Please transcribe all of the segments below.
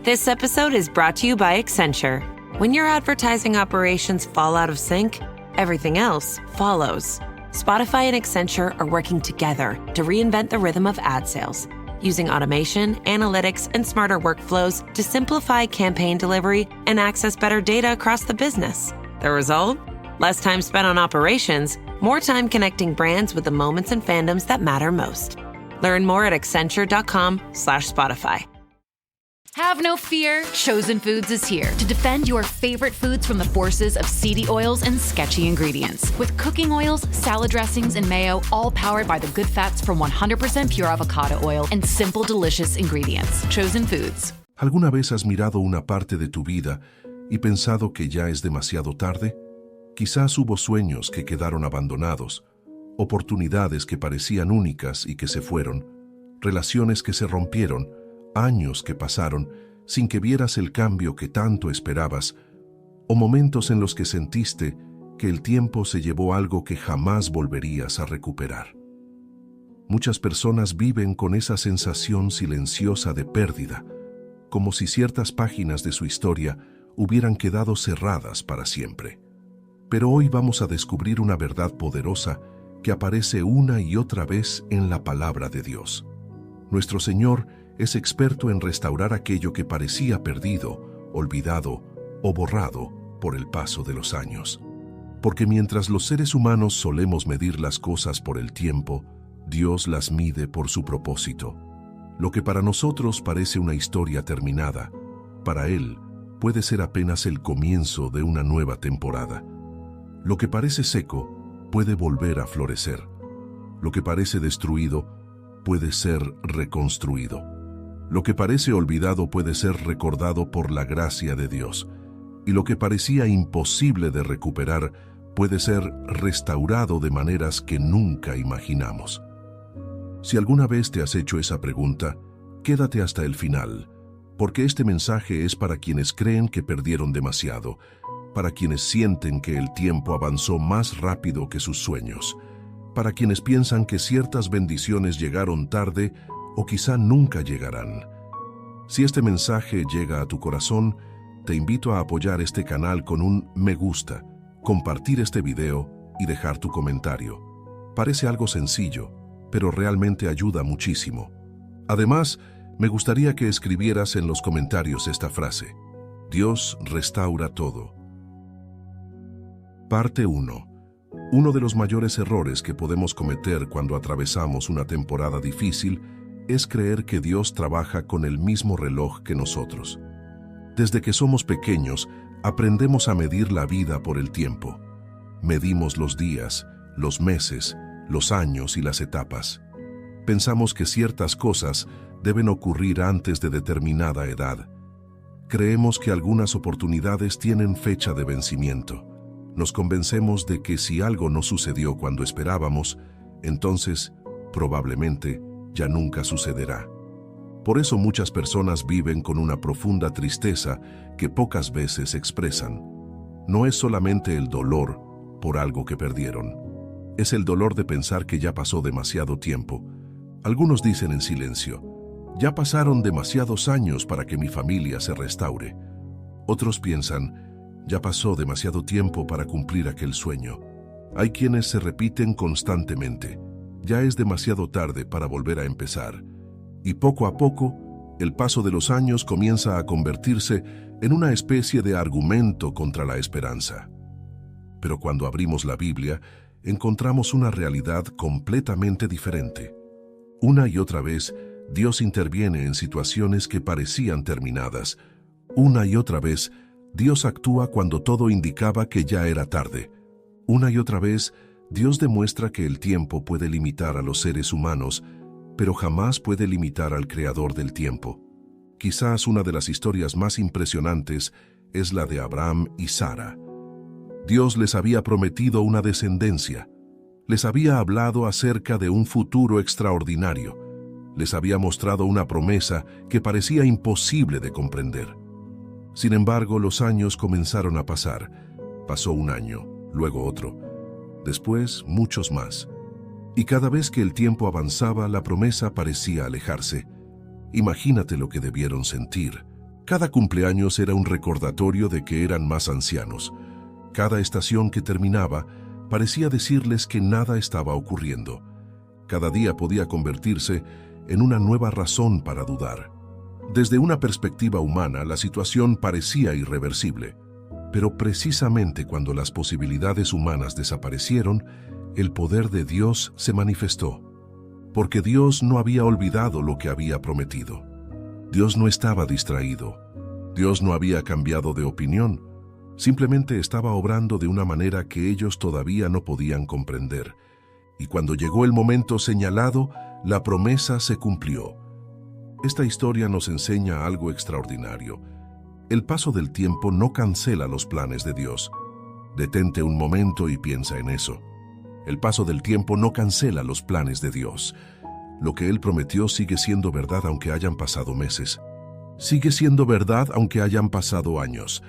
This episode is brought to you by Accenture. When your advertising operations fall out of sync, everything else follows. Spotify and Accenture are working together to reinvent the rhythm of ad sales, using automation, analytics, and smarter workflows to simplify campaign delivery and access better data across the business. The result? Less time spent on operations, more time connecting brands with the moments and fandoms that matter most. Learn more at accenture.com/Spotify. Have no fear, Chosen Foods is here to defend your favorite foods from the forces of seedy oils and sketchy ingredients. With cooking oils, salad dressings, and mayo, all powered by the good fats from 100% pure avocado oil and simple, delicious ingredients. Chosen Foods. ¿Alguna vez has mirado una parte de tu vida y pensado que ya es demasiado tarde? Quizás hubo sueños que quedaron abandonados, oportunidades que parecían únicas y que se fueron, relaciones que se rompieron, años que pasaron sin que vieras el cambio que tanto esperabas, o momentos en los que sentiste que el tiempo se llevó algo que jamás volverías a recuperar. Muchas personas viven con esa sensación silenciosa de pérdida, como si ciertas páginas de su historia hubieran quedado cerradas para siempre. Pero hoy vamos a descubrir una verdad poderosa que aparece una y otra vez en la palabra de Dios. Nuestro Señor es experto en restaurar aquello que parecía perdido, olvidado o borrado por el paso de los años. Porque mientras los seres humanos solemos medir las cosas por el tiempo, Dios las mide por su propósito. Lo que para nosotros parece una historia terminada, para Él puede ser apenas el comienzo de una nueva temporada. Lo que parece seco puede volver a florecer. Lo que parece destruido puede ser reconstruido. Lo que parece olvidado puede ser recordado por la gracia de Dios, y lo que parecía imposible de recuperar puede ser restaurado de maneras que nunca imaginamos. Si alguna vez te has hecho esa pregunta, quédate hasta el final, porque este mensaje es para quienes creen que perdieron demasiado, para quienes sienten que el tiempo avanzó más rápido que sus sueños, para quienes piensan que ciertas bendiciones llegaron tarde o quizá nunca llegarán. Si este mensaje llega a tu corazón, te invito a apoyar este canal con un me gusta, compartir este video y dejar tu comentario. Parece algo sencillo, pero realmente ayuda muchísimo. Además, me gustaría que escribieras en los comentarios esta frase: Dios restaura todo. Parte 1. Uno de los mayores errores que podemos cometer cuando atravesamos una temporada difícil es creer que Dios trabaja con el mismo reloj que nosotros. Desde que somos pequeños, aprendemos a medir la vida por el tiempo. Medimos los días, los meses, los años y las etapas. Pensamos que ciertas cosas deben ocurrir antes de determinada edad. Creemos que algunas oportunidades tienen fecha de vencimiento. Nos convencemos de que si algo no sucedió cuando esperábamos, entonces, probablemente, ya nunca sucederá. Por eso muchas personas viven con una profunda tristeza que pocas veces expresan. No es solamente el dolor por algo que perdieron. Es el dolor de pensar que ya pasó demasiado tiempo. Algunos dicen en silencio: ya pasaron demasiados años para que mi familia se restaure. Otros piensan: ya pasó demasiado tiempo para cumplir aquel sueño. Hay quienes se repiten constantemente: ya es demasiado tarde para volver a empezar. Y poco a poco, el paso de los años comienza a convertirse en una especie de argumento contra la esperanza. Pero cuando abrimos la Biblia, encontramos una realidad completamente diferente. Una y otra vez, Dios interviene en situaciones que parecían terminadas. Una y otra vez, Dios actúa cuando todo indicaba que ya era tarde. Una y otra vez, Dios demuestra que el tiempo puede limitar a los seres humanos, pero jamás puede limitar al Creador del tiempo. Quizás una de las historias más impresionantes es la de Abraham y Sara. Dios les había prometido una descendencia. Les había hablado acerca de un futuro extraordinario. Les había mostrado una promesa que parecía imposible de comprender. Sin embargo, los años comenzaron a pasar. Pasó un año, luego otro, después muchos más. Y cada vez que el tiempo avanzaba, la promesa parecía alejarse. Imagínate lo que debieron sentir. Cada cumpleaños era un recordatorio de que eran más ancianos. Cada estación que terminaba parecía decirles que nada estaba ocurriendo. Cada día podía convertirse en una nueva razón para dudar. Desde una perspectiva humana, la situación parecía irreversible. Pero precisamente cuando las posibilidades humanas desaparecieron, el poder de Dios se manifestó. Porque Dios no había olvidado lo que había prometido. Dios no estaba distraído. Dios no había cambiado de opinión. Simplemente estaba obrando de una manera que ellos todavía no podían comprender. Y cuando llegó el momento señalado, la promesa se cumplió. Esta historia nos enseña algo extraordinario. El paso del tiempo no cancela los planes de Dios. Detente un momento y piensa en eso. El paso del tiempo no cancela los planes de Dios. Lo que Él prometió sigue siendo verdad aunque hayan pasado meses. Sigue siendo verdad aunque hayan pasado años.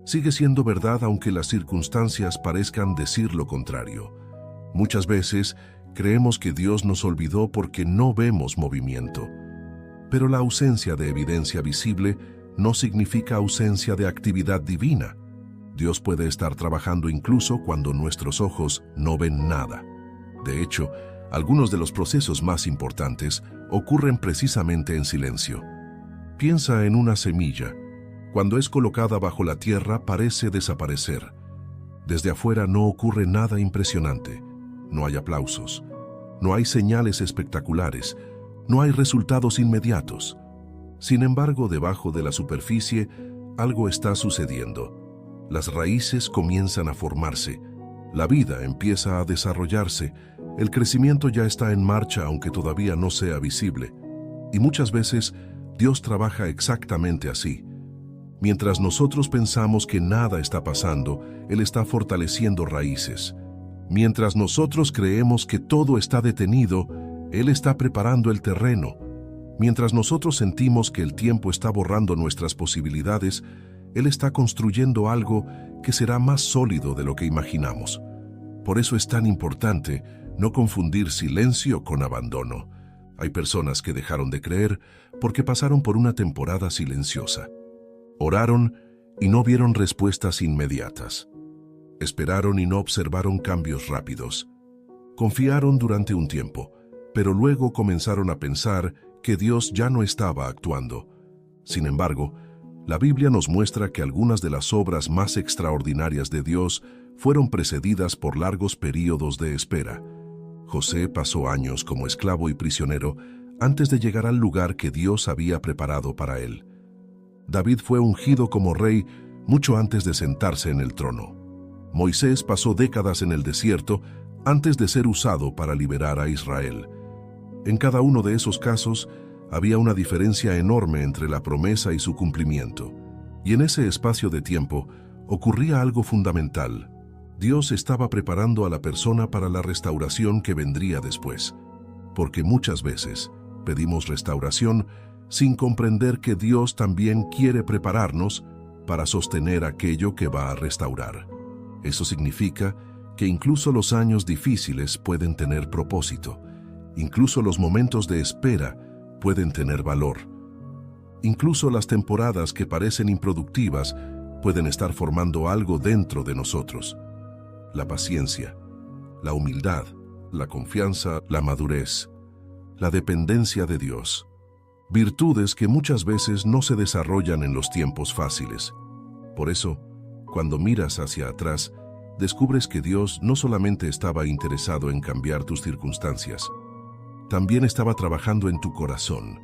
Sigue siendo verdad aunque las circunstancias parezcan decir lo contrario. Muchas veces creemos que Dios nos olvidó porque no vemos movimiento. Pero la ausencia de evidencia visible no significa ausencia de actividad divina. Dios puede estar trabajando incluso cuando nuestros ojos no ven nada. De hecho, algunos de los procesos más importantes ocurren precisamente en silencio. Piensa en una semilla. Cuando es colocada bajo la tierra parece desaparecer. Desde afuera no ocurre nada impresionante. No hay aplausos. No hay señales espectaculares. No hay resultados inmediatos. Sin embargo, debajo de la superficie, algo está sucediendo. Las raíces comienzan a formarse. La vida empieza a desarrollarse. El crecimiento ya está en marcha, aunque todavía no sea visible. Y muchas veces, Dios trabaja exactamente así. Mientras nosotros pensamos que nada está pasando, Él está fortaleciendo raíces. Mientras nosotros creemos que todo está detenido, Él está preparando el terreno. Mientras nosotros sentimos que el tiempo está borrando nuestras posibilidades, Él está construyendo algo que será más sólido de lo que imaginamos. Por eso es tan importante no confundir silencio con abandono. Hay personas que dejaron de creer porque pasaron por una temporada silenciosa. Oraron y no vieron respuestas inmediatas. Esperaron y no observaron cambios rápidos. Confiaron durante un tiempo, pero luego comenzaron a pensar que Dios ya no estaba actuando. Sin embargo, la Biblia nos muestra que algunas de las obras más extraordinarias de Dios fueron precedidas por largos períodos de espera. José pasó años como esclavo y prisionero antes de llegar al lugar que Dios había preparado para él. David fue ungido como rey mucho antes de sentarse en el trono. Moisés pasó décadas en el desierto antes de ser usado para liberar a Israel. En cada uno de esos casos, había una diferencia enorme entre la promesa y su cumplimiento. Y en ese espacio de tiempo, ocurría algo fundamental. Dios estaba preparando a la persona para la restauración que vendría después. Porque muchas veces pedimos restauración sin comprender que Dios también quiere prepararnos para sostener aquello que va a restaurar. Eso significa que incluso los años difíciles pueden tener propósito. Incluso los momentos de espera pueden tener valor. Incluso las temporadas que parecen improductivas pueden estar formando algo dentro de nosotros. La paciencia, la humildad, la confianza, la madurez, la dependencia de Dios. Virtudes que muchas veces no se desarrollan en los tiempos fáciles. Por eso, cuando miras hacia atrás, descubres que Dios no solamente estaba interesado en cambiar tus circunstancias, también estaba trabajando en tu corazón.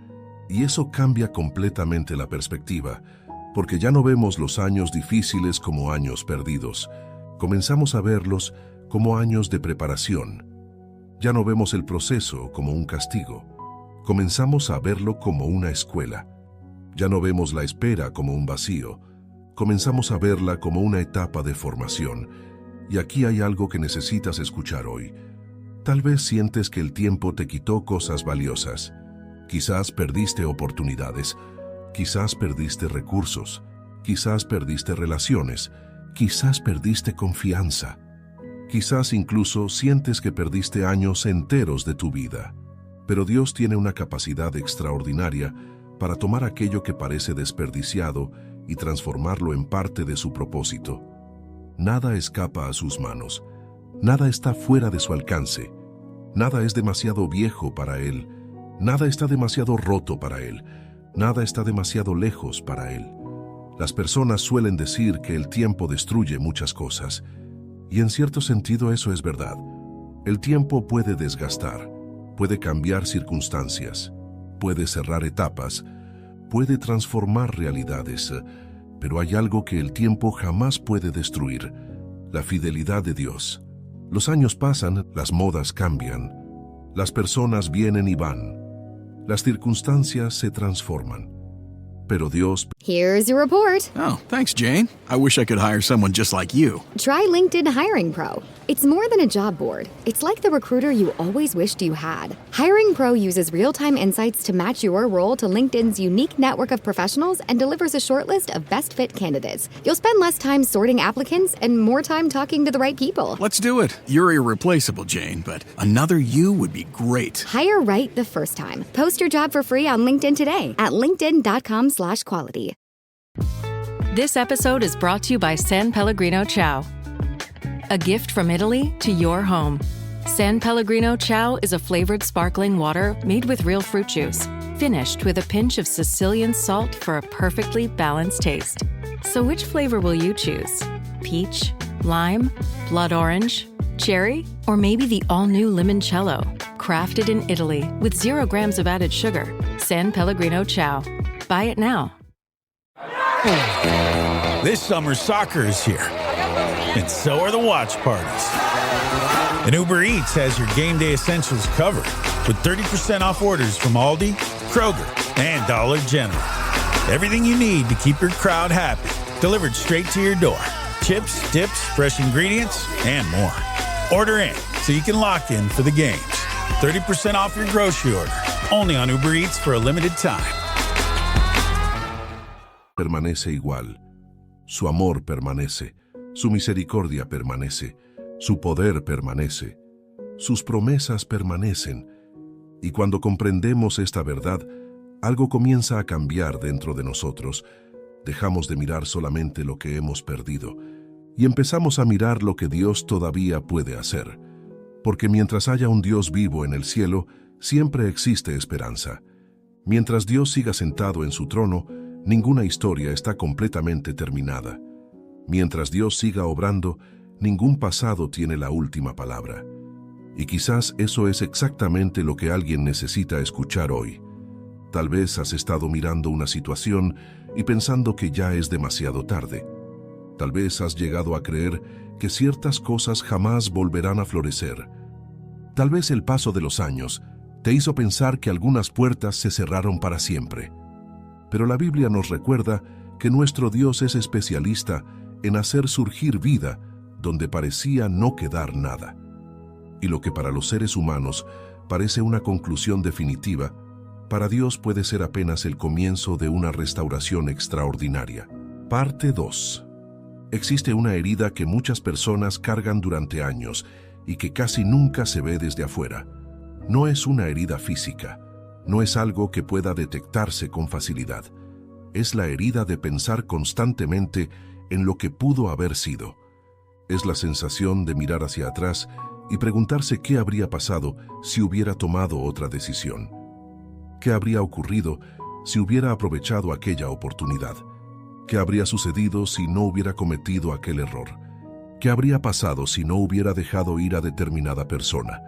Y eso cambia completamente la perspectiva, porque ya no vemos los años difíciles como años perdidos. Comenzamos a verlos como años de preparación. Ya no vemos el proceso como un castigo. Comenzamos a verlo como una escuela. Ya no vemos la espera como un vacío. Comenzamos a verla como una etapa de formación. Y aquí hay algo que necesitas escuchar hoy. Tal vez sientes que el tiempo te quitó cosas valiosas. Quizás perdiste oportunidades. Quizás perdiste recursos. Quizás perdiste relaciones. Quizás perdiste confianza. Quizás incluso sientes que perdiste años enteros de tu vida. Pero Dios tiene una capacidad extraordinaria para tomar aquello que parece desperdiciado y transformarlo en parte de su propósito. Nada escapa a sus manos, nada está fuera de su alcance, nada es demasiado viejo para Él, nada está demasiado roto para Él, nada está demasiado lejos para Él. Las personas suelen decir que el tiempo destruye muchas cosas, y en cierto sentido eso es verdad. El tiempo puede desgastar, puede cambiar circunstancias, puede cerrar etapas, puede transformar realidades, pero hay algo que el tiempo jamás puede destruir: la fidelidad de Dios. Los años pasan, las modas cambian, las personas vienen y van, las circunstancias se transforman, pero Dios... Here's your report. Oh, thanks, Jane. I wish I could hire someone just like you. Try LinkedIn Hiring Pro. It's more than a job board. It's like the recruiter you always wished you had. Hiring Pro uses real-time insights to match your role to LinkedIn's unique network of professionals and delivers a short list of best fit candidates. You'll spend less time sorting applicants and more time talking to the right people. Let's do it. You're irreplaceable, Jane, but another you would be great. Hire right the first time. Post your job for free on LinkedIn today at linkedin.com/quality. This episode is brought to you by San Pellegrino Ciao. A gift from Italy to your home. San Pellegrino Ciao is a flavored sparkling water made with real fruit juice, finished with a pinch of Sicilian salt for a perfectly balanced taste. So which flavor will you choose? Peach, lime, blood orange, cherry, or maybe the all-new limoncello? Crafted in Italy with 0 grams of added sugar. San Pellegrino Ciao. Buy it now. This summer, soccer is here, and so are the watch parties. And Uber Eats has your game day essentials covered with 30% off orders from Aldi, Kroger, and Dollar General. Everything you need to keep your crowd happy, delivered straight to your door. Chips, dips, fresh ingredients, and more. Order in so you can lock in for the games. 30% off your grocery order, only on Uber Eats for a limited time. Permanece igual. Su amor permanece, su misericordia permanece, su poder permanece, sus promesas permanecen. Y cuando comprendemos esta verdad, algo comienza a cambiar dentro de nosotros. Dejamos de mirar solamente lo que hemos perdido y empezamos a mirar lo que Dios todavía puede hacer. Porque mientras haya un Dios vivo en el cielo, siempre existe esperanza. Mientras Dios siga sentado en su trono, ninguna historia está completamente terminada. Mientras Dios siga obrando, ningún pasado tiene la última palabra. Y quizás eso es exactamente lo que alguien necesita escuchar hoy. Tal vez has estado mirando una situación y pensando que ya es demasiado tarde. Tal vez has llegado a creer que ciertas cosas jamás volverán a florecer. Tal vez el paso de los años te hizo pensar que algunas puertas se cerraron para siempre. Pero la Biblia nos recuerda que nuestro Dios es especialista en hacer surgir vida donde parecía no quedar nada. Y lo que para los seres humanos parece una conclusión definitiva, para Dios puede ser apenas el comienzo de una restauración extraordinaria. Parte 2. Existe una herida que muchas personas cargan durante años y que casi nunca se ve desde afuera. No es una herida física. No es algo que pueda detectarse con facilidad. Es la herida de pensar constantemente en lo que pudo haber sido. Es la sensación de mirar hacia atrás y preguntarse qué habría pasado si hubiera tomado otra decisión. ¿Qué habría ocurrido si hubiera aprovechado aquella oportunidad? ¿Qué habría sucedido si no hubiera cometido aquel error? ¿Qué habría pasado si no hubiera dejado ir a determinada persona?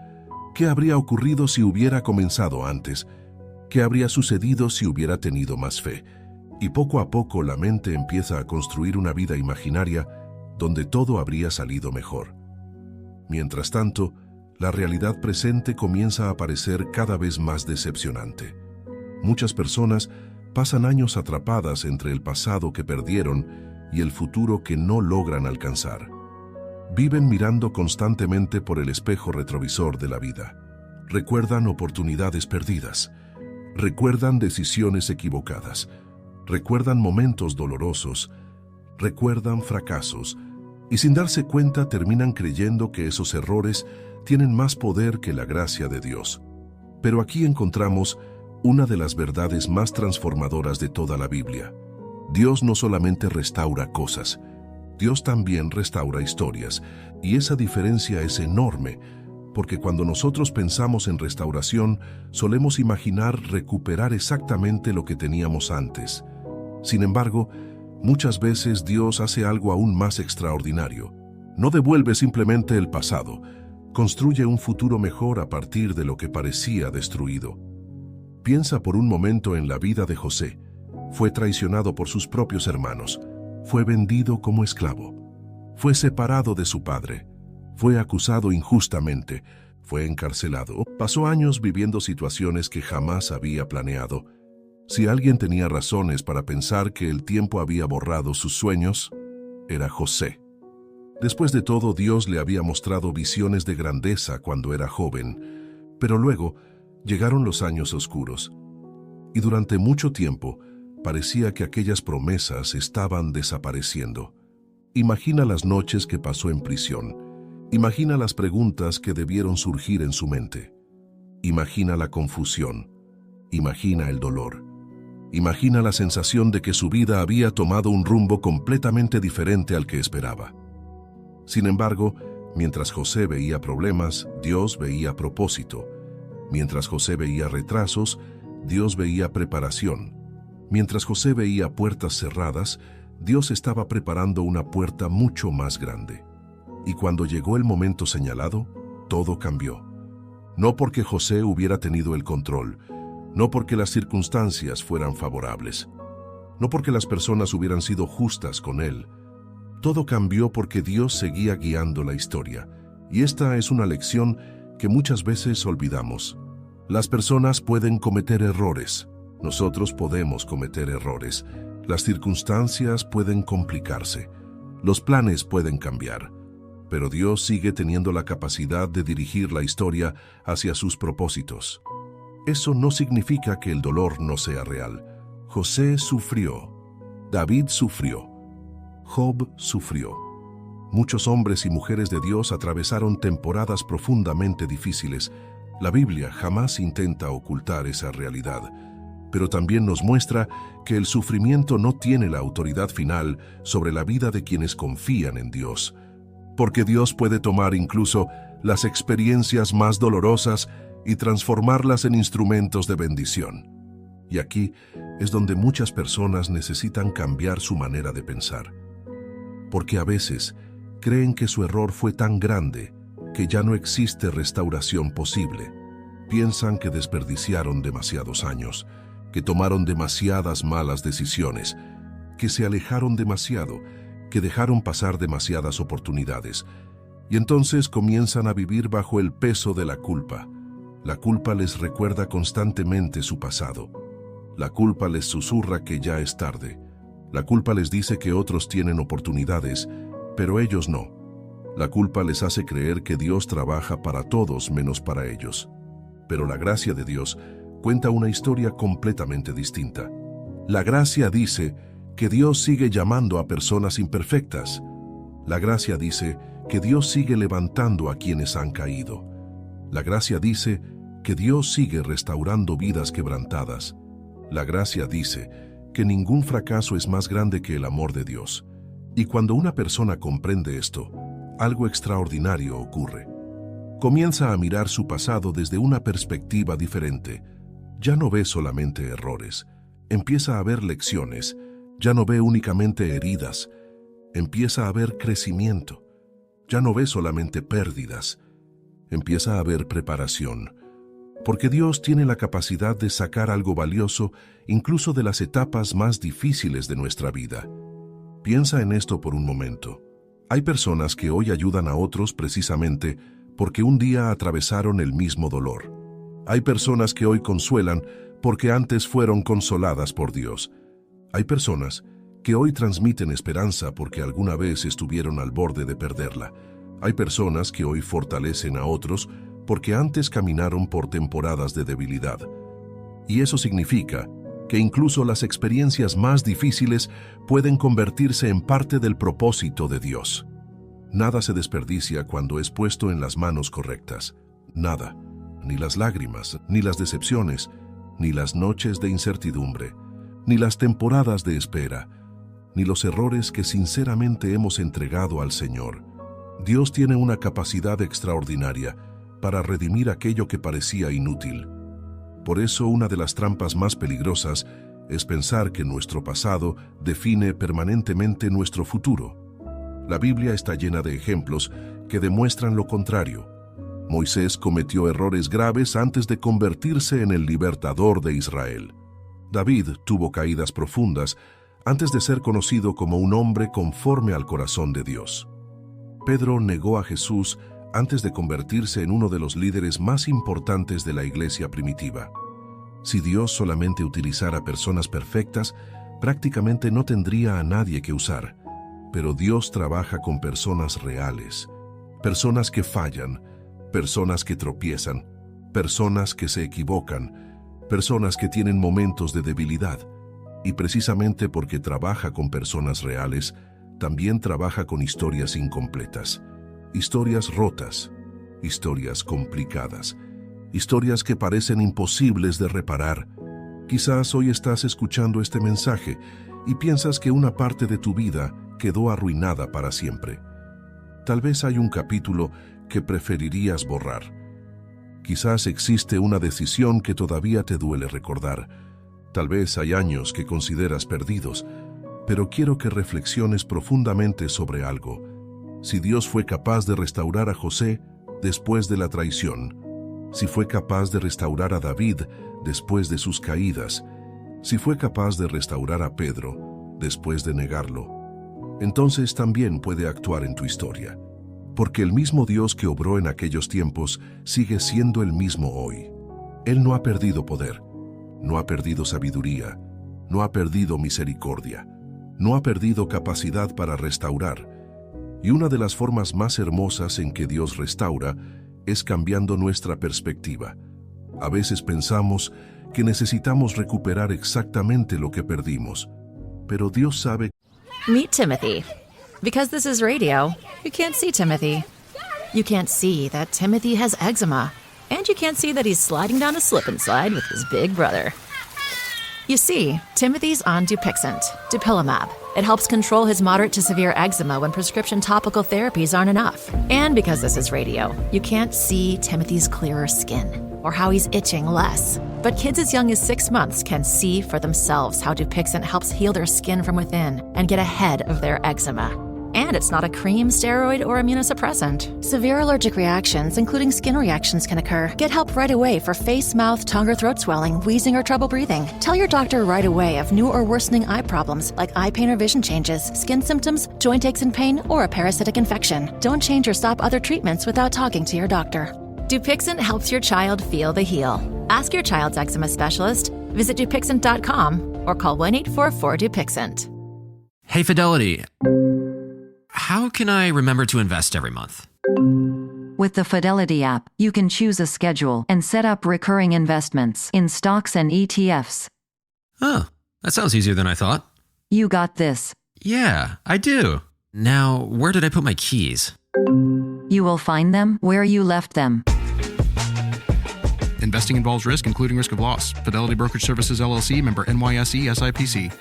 ¿Qué habría ocurrido si hubiera comenzado antes? ¿Qué habría sucedido si hubiera tenido más fe? Y poco a poco la mente empieza a construir una vida imaginaria donde todo habría salido mejor. Mientras tanto, la realidad presente comienza a parecer cada vez más decepcionante. Muchas personas pasan años atrapadas entre el pasado que perdieron y el futuro que no logran alcanzar. Viven mirando constantemente por el espejo retrovisor de la vida. Recuerdan oportunidades perdidas. Recuerdan decisiones equivocadas, recuerdan momentos dolorosos, recuerdan fracasos, y sin darse cuenta terminan creyendo que esos errores tienen más poder que la gracia de Dios. Pero aquí encontramos una de las verdades más transformadoras de toda la Biblia. Dios no solamente restaura cosas, Dios también restaura historias, y esa diferencia es enorme, porque cuando nosotros pensamos en restauración, solemos imaginar recuperar exactamente lo que teníamos antes. Sin embargo, muchas veces Dios hace algo aún más extraordinario. No devuelve simplemente el pasado, construye un futuro mejor a partir de lo que parecía destruido. Piensa por un momento en la vida de José. Fue traicionado por sus propios hermanos, fue vendido como esclavo, fue separado de su padre, fue acusado injustamente, fue encarcelado, pasó años viviendo situaciones que jamás había planeado. Si alguien tenía razones para pensar que el tiempo había borrado sus sueños, era José. Después de todo, Dios le había mostrado visiones de grandeza cuando era joven, pero luego llegaron los años oscuros, y durante mucho tiempo parecía que aquellas promesas estaban desapareciendo. Imagina las noches que pasó en prisión. Imagina las preguntas que debieron surgir en su mente. Imagina la confusión. Imagina el dolor. Imagina la sensación de que su vida había tomado un rumbo completamente diferente al que esperaba. Sin embargo, mientras José veía problemas, Dios veía propósito. Mientras José veía retrasos, Dios veía preparación. Mientras José veía puertas cerradas, Dios estaba preparando una puerta mucho más grande. Y cuando llegó el momento señalado, todo cambió. No porque José hubiera tenido el control, no porque las circunstancias fueran favorables, no porque las personas hubieran sido justas con él. Todo cambió porque Dios seguía guiando la historia. Y esta es una lección que muchas veces olvidamos. Las personas pueden cometer errores. Nosotros podemos cometer errores. Las circunstancias pueden complicarse. Los planes pueden cambiar. Pero Dios sigue teniendo la capacidad de dirigir la historia hacia sus propósitos. Eso no significa que el dolor no sea real. José sufrió. David sufrió. Job sufrió. Muchos hombres y mujeres de Dios atravesaron temporadas profundamente difíciles. La Biblia jamás intenta ocultar esa realidad, pero también nos muestra que el sufrimiento no tiene la autoridad final sobre la vida de quienes confían en Dios, porque Dios puede tomar incluso las experiencias más dolorosas y transformarlas en instrumentos de bendición. Y aquí es donde muchas personas necesitan cambiar su manera de pensar, porque a veces creen que su error fue tan grande que ya no existe restauración posible. Piensan que desperdiciaron demasiados años, que tomaron demasiadas malas decisiones, que se alejaron demasiado, que dejaron pasar demasiadas oportunidades, y entonces comienzan a vivir bajo el peso de la culpa. La culpa les recuerda constantemente su pasado. La culpa les susurra que ya es tarde. La culpa les dice que otros tienen oportunidades, pero ellos no. La culpa les hace creer que Dios trabaja para todos menos para ellos. Pero la gracia de Dios cuenta una historia completamente distinta. La gracia dice que Dios sigue llamando a personas imperfectas. La gracia dice que Dios sigue levantando a quienes han caído. La gracia dice que Dios sigue restaurando vidas quebrantadas. La gracia dice que ningún fracaso es más grande que el amor de Dios. Y cuando una persona comprende esto, algo extraordinario ocurre. Comienza a mirar su pasado desde una perspectiva diferente. Ya no ve solamente errores, empieza a ver lecciones. Ya no ve únicamente heridas, empieza a ver crecimiento. Ya no ve solamente pérdidas, empieza a ver preparación. Porque Dios tiene la capacidad de sacar algo valioso incluso de las etapas más difíciles de nuestra vida. Piensa en esto por un momento. Hay personas que hoy ayudan a otros precisamente porque un día atravesaron el mismo dolor. Hay personas que hoy consuelan porque antes fueron consoladas por Dios. Hay personas que hoy transmiten esperanza porque alguna vez estuvieron al borde de perderla. Hay personas que hoy fortalecen a otros porque antes caminaron por temporadas de debilidad. Y eso significa que incluso las experiencias más difíciles pueden convertirse en parte del propósito de Dios. Nada se desperdicia cuando es puesto en las manos correctas. Nada, ni las lágrimas, ni las decepciones, ni las noches de incertidumbre, ni las temporadas de espera, ni los errores que sinceramente hemos entregado al Señor. Dios tiene una capacidad extraordinaria para redimir aquello que parecía inútil. Por eso, una de las trampas más peligrosas es pensar que nuestro pasado define permanentemente nuestro futuro. La Biblia está llena de ejemplos que demuestran lo contrario. Moisés cometió errores graves antes de convertirse en el libertador de Israel. David tuvo caídas profundas antes de ser conocido como un hombre conforme al corazón de Dios. Pedro negó a Jesús antes de convertirse en uno de los líderes más importantes de la iglesia primitiva. Si Dios solamente utilizara personas perfectas, prácticamente no tendría a nadie que usar. Pero Dios trabaja con personas reales, personas que fallan, personas que tropiezan, personas que se equivocan, personas que tienen momentos de debilidad. Y precisamente porque trabaja con personas reales, también trabaja con historias incompletas, historias rotas, historias complicadas, historias que parecen imposibles de reparar. Quizás hoy estás escuchando este mensaje y piensas que una parte de tu vida quedó arruinada para siempre. Tal vez hay un capítulo que preferirías borrar. Quizás existe una decisión que todavía te duele recordar. Tal vez hay años que consideras perdidos, pero quiero que reflexiones profundamente sobre algo. Si Dios fue capaz de restaurar a José después de la traición, si fue capaz de restaurar a David después de sus caídas, si fue capaz de restaurar a Pedro después de negarlo, entonces también puede actuar en tu historia. Porque el mismo Dios que obró en aquellos tiempos sigue siendo el mismo hoy. Él no ha perdido poder, no ha perdido sabiduría, no ha perdido misericordia, no ha perdido capacidad para restaurar. Y una de las formas más hermosas en que Dios restaura es cambiando nuestra perspectiva. A veces pensamos que necesitamos recuperar exactamente lo que perdimos, pero Dios sabe. Meet Timothy. Because this is radio, you can't see Timothy. You can't see that Timothy has eczema, and you can't see that he's sliding down a slip and slide with his big brother. You see, Timothy's on Dupixent, Dupilumab. It helps control his moderate to severe eczema when prescription topical therapies aren't enough. And because this is radio, you can't see Timothy's clearer skin or how he's itching less. But kids as young as 6 months can see for themselves how Dupixent helps heal their skin from within and get ahead of their eczema. And it's not a cream, steroid, or immunosuppressant. Severe allergic reactions, including skin reactions, can occur. Get help right away for face, mouth, tongue, or throat swelling, wheezing, or trouble breathing. Tell your doctor right away of new or worsening eye problems like eye pain or vision changes, skin symptoms, joint aches and pain, or a parasitic infection. Don't change or stop other treatments without talking to your doctor. Dupixent helps your child feel the heal. Ask your child's eczema specialist. Visit Dupixent.com or call 1-844-DUPIXENT. Hey, Fidelity. How can I remember to invest every month? With the Fidelity app, you can choose a schedule and set up recurring investments in stocks and ETFs. Oh, that sounds easier than I thought. You got this. Yeah, I do. Now, where did I put my keys? You will find them where you left them. Investing involves risk, including risk of loss. Fidelity Brokerage Services, LLC, member NYSE, SIPC.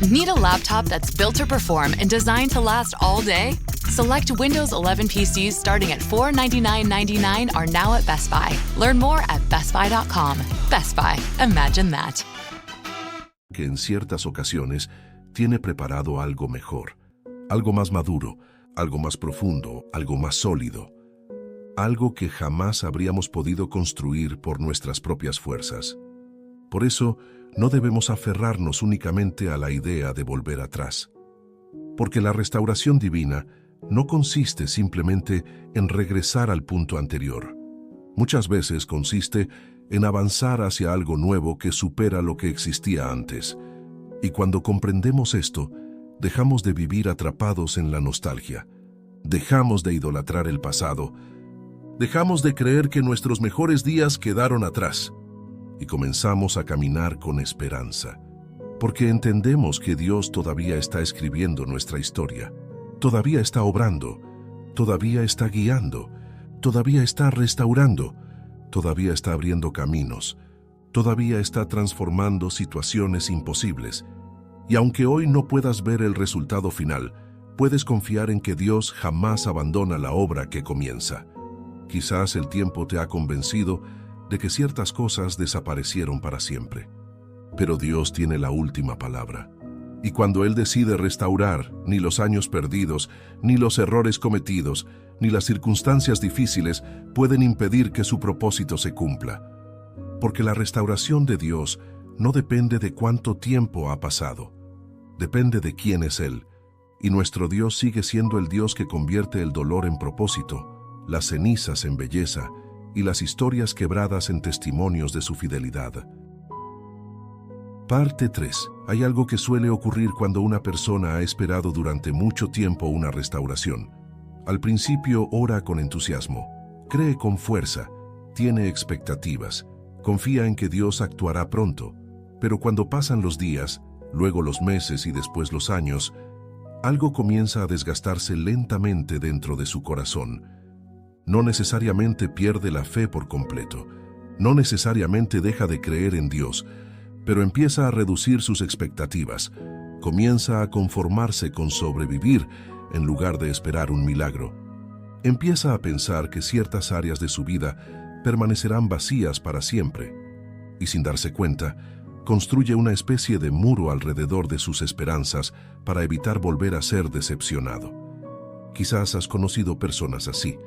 Need a laptop that's built to perform and designed to last all day? Select Windows 11 PCs starting at $499.99 are now at Best Buy. Learn more at bestbuy.com. Best Buy. Imagine that. Que en ciertas ocasiones tiene preparado algo mejor, algo más maduro, algo más profundo, algo más sólido, algo que jamás habríamos podido construir por nuestras propias fuerzas. Por eso, no debemos aferrarnos únicamente a la idea de volver atrás, porque la restauración divina no consiste simplemente en regresar al punto anterior. Muchas veces consiste en avanzar hacia algo nuevo que supera lo que existía antes. Y cuando comprendemos esto, dejamos de vivir atrapados en la nostalgia, dejamos de idolatrar el pasado, dejamos de creer que nuestros mejores días quedaron atrás, y comenzamos a caminar con esperanza, porque entendemos que Dios todavía está escribiendo nuestra historia, todavía está obrando, todavía está guiando, todavía está restaurando, todavía está abriendo caminos, todavía está transformando situaciones imposibles. Y aunque hoy no puedas ver el resultado final, puedes confiar en que Dios jamás abandona la obra que comienza. Quizás el tiempo te ha convencido de que ciertas cosas desaparecieron para siempre. Pero Dios tiene la última palabra. Y cuando Él decide restaurar, ni los años perdidos, ni los errores cometidos, ni las circunstancias difíciles pueden impedir que su propósito se cumpla. Porque la restauración de Dios no depende de cuánto tiempo ha pasado. Depende de quién es Él. Y nuestro Dios sigue siendo el Dios que convierte el dolor en propósito, las cenizas en belleza y las historias quebradas en testimonios de su fidelidad. Parte 3. Hay algo que suele ocurrir cuando una persona ha esperado durante mucho tiempo una restauración. Al principio ora con entusiasmo, cree con fuerza, tiene expectativas, confía en que Dios actuará pronto, pero cuando pasan los días, luego los meses y después los años, algo comienza a desgastarse lentamente dentro de su corazón. No necesariamente pierde la fe por completo, no necesariamente deja de creer en Dios, pero empieza a reducir sus expectativas, comienza a conformarse con sobrevivir en lugar de esperar un milagro. Empieza a pensar que ciertas áreas de su vida permanecerán vacías para siempre, y sin darse cuenta, construye una especie de muro alrededor de sus esperanzas para evitar volver a ser decepcionado. Quizás has conocido personas así.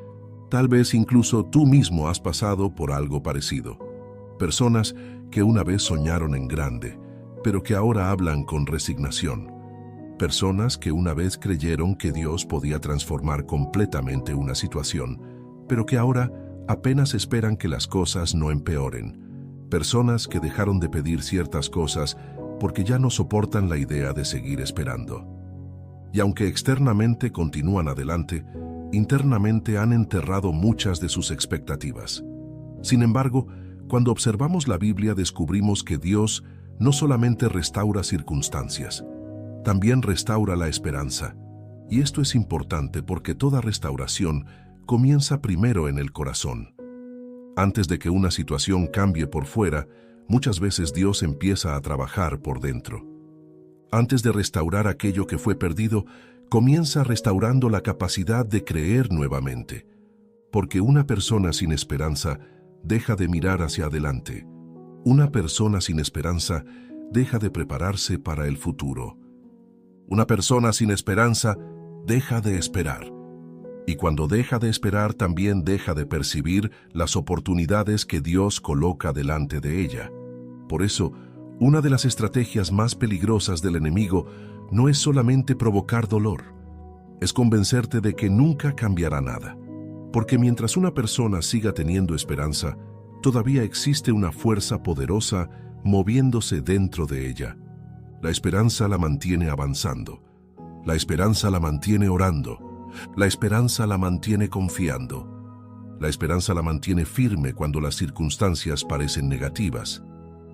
Tal vez incluso tú mismo has pasado por algo parecido. Personas que una vez soñaron en grande, pero que ahora hablan con resignación. Personas que una vez creyeron que Dios podía transformar completamente una situación, pero que ahora apenas esperan que las cosas no empeoren. Personas que dejaron de pedir ciertas cosas porque ya no soportan la idea de seguir esperando. Y aunque externamente continúan adelante, internamente han enterrado muchas de sus expectativas. Sin embargo, cuando observamos la Biblia descubrimos que Dios no solamente restaura circunstancias, también restaura la esperanza. Y esto es importante porque toda restauración comienza primero en el corazón. Antes de que una situación cambie por fuera, muchas veces Dios empieza a trabajar por dentro. Antes de restaurar aquello que fue perdido, comienza restaurando la capacidad de creer nuevamente. Porque una persona sin esperanza deja de mirar hacia adelante. Una persona sin esperanza deja de prepararse para el futuro. Una persona sin esperanza deja de esperar. Y cuando deja de esperar, también deja de percibir las oportunidades que Dios coloca delante de ella. Por eso, una de las estrategias más peligrosas del enemigo no es solamente provocar dolor, es convencerte de que nunca cambiará nada. Porque mientras una persona siga teniendo esperanza, todavía existe una fuerza poderosa moviéndose dentro de ella. La esperanza la mantiene avanzando. La esperanza la mantiene orando. La esperanza la mantiene confiando. La esperanza la mantiene firme cuando las circunstancias parecen negativas.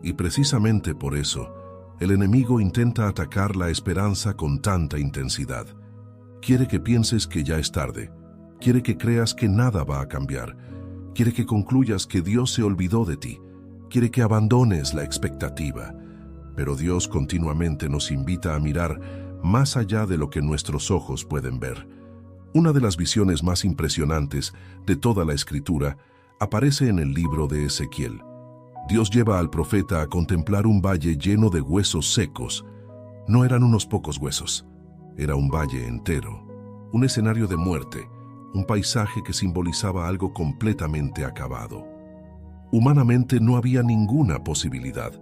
Y precisamente por eso, el enemigo intenta atacar la esperanza con tanta intensidad. Quiere que pienses que ya es tarde. Quiere que creas que nada va a cambiar. Quiere que concluyas que Dios se olvidó de ti. Quiere que abandones la expectativa. Pero Dios continuamente nos invita a mirar más allá de lo que nuestros ojos pueden ver. Una de las visiones más impresionantes de toda la Escritura aparece en el libro de Ezequiel. Dios lleva al profeta a contemplar un valle lleno de huesos secos. No eran unos pocos huesos, era un valle entero, un escenario de muerte, un paisaje que simbolizaba algo completamente acabado. Humanamente no había ninguna posibilidad,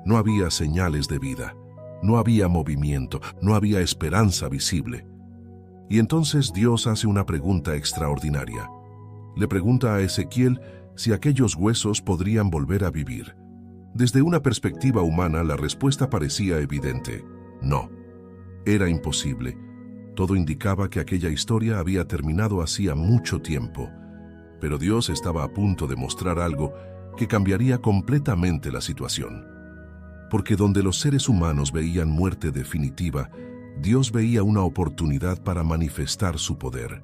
no había señales de vida, no había movimiento, no había esperanza visible. Y entonces Dios hace una pregunta extraordinaria. Le pregunta a Ezequiel si aquellos huesos podrían volver a vivir. Desde una perspectiva humana, la respuesta parecía evidente. No. Era imposible. Todo indicaba que aquella historia había terminado hacía mucho tiempo. Pero Dios estaba a punto de mostrar algo que cambiaría completamente la situación. Porque donde los seres humanos veían muerte definitiva, Dios veía una oportunidad para manifestar su poder.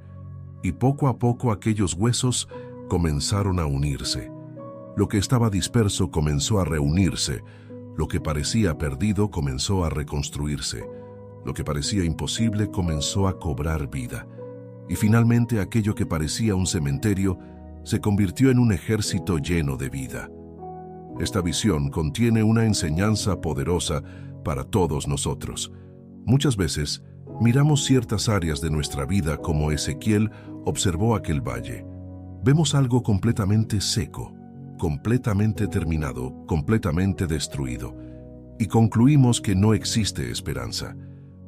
Y poco a poco aquellos huesos comenzaron a unirse. Lo que estaba disperso comenzó a reunirse. Lo que parecía perdido comenzó a reconstruirse. Lo que parecía imposible comenzó a cobrar vida. Y finalmente aquello que parecía un cementerio se convirtió en un ejército lleno de vida. Esta visión contiene una enseñanza poderosa para todos nosotros. Muchas veces miramos ciertas áreas de nuestra vida como Ezequiel observó aquel valle. Vemos algo completamente seco, completamente terminado, completamente destruido, y concluimos que no existe esperanza.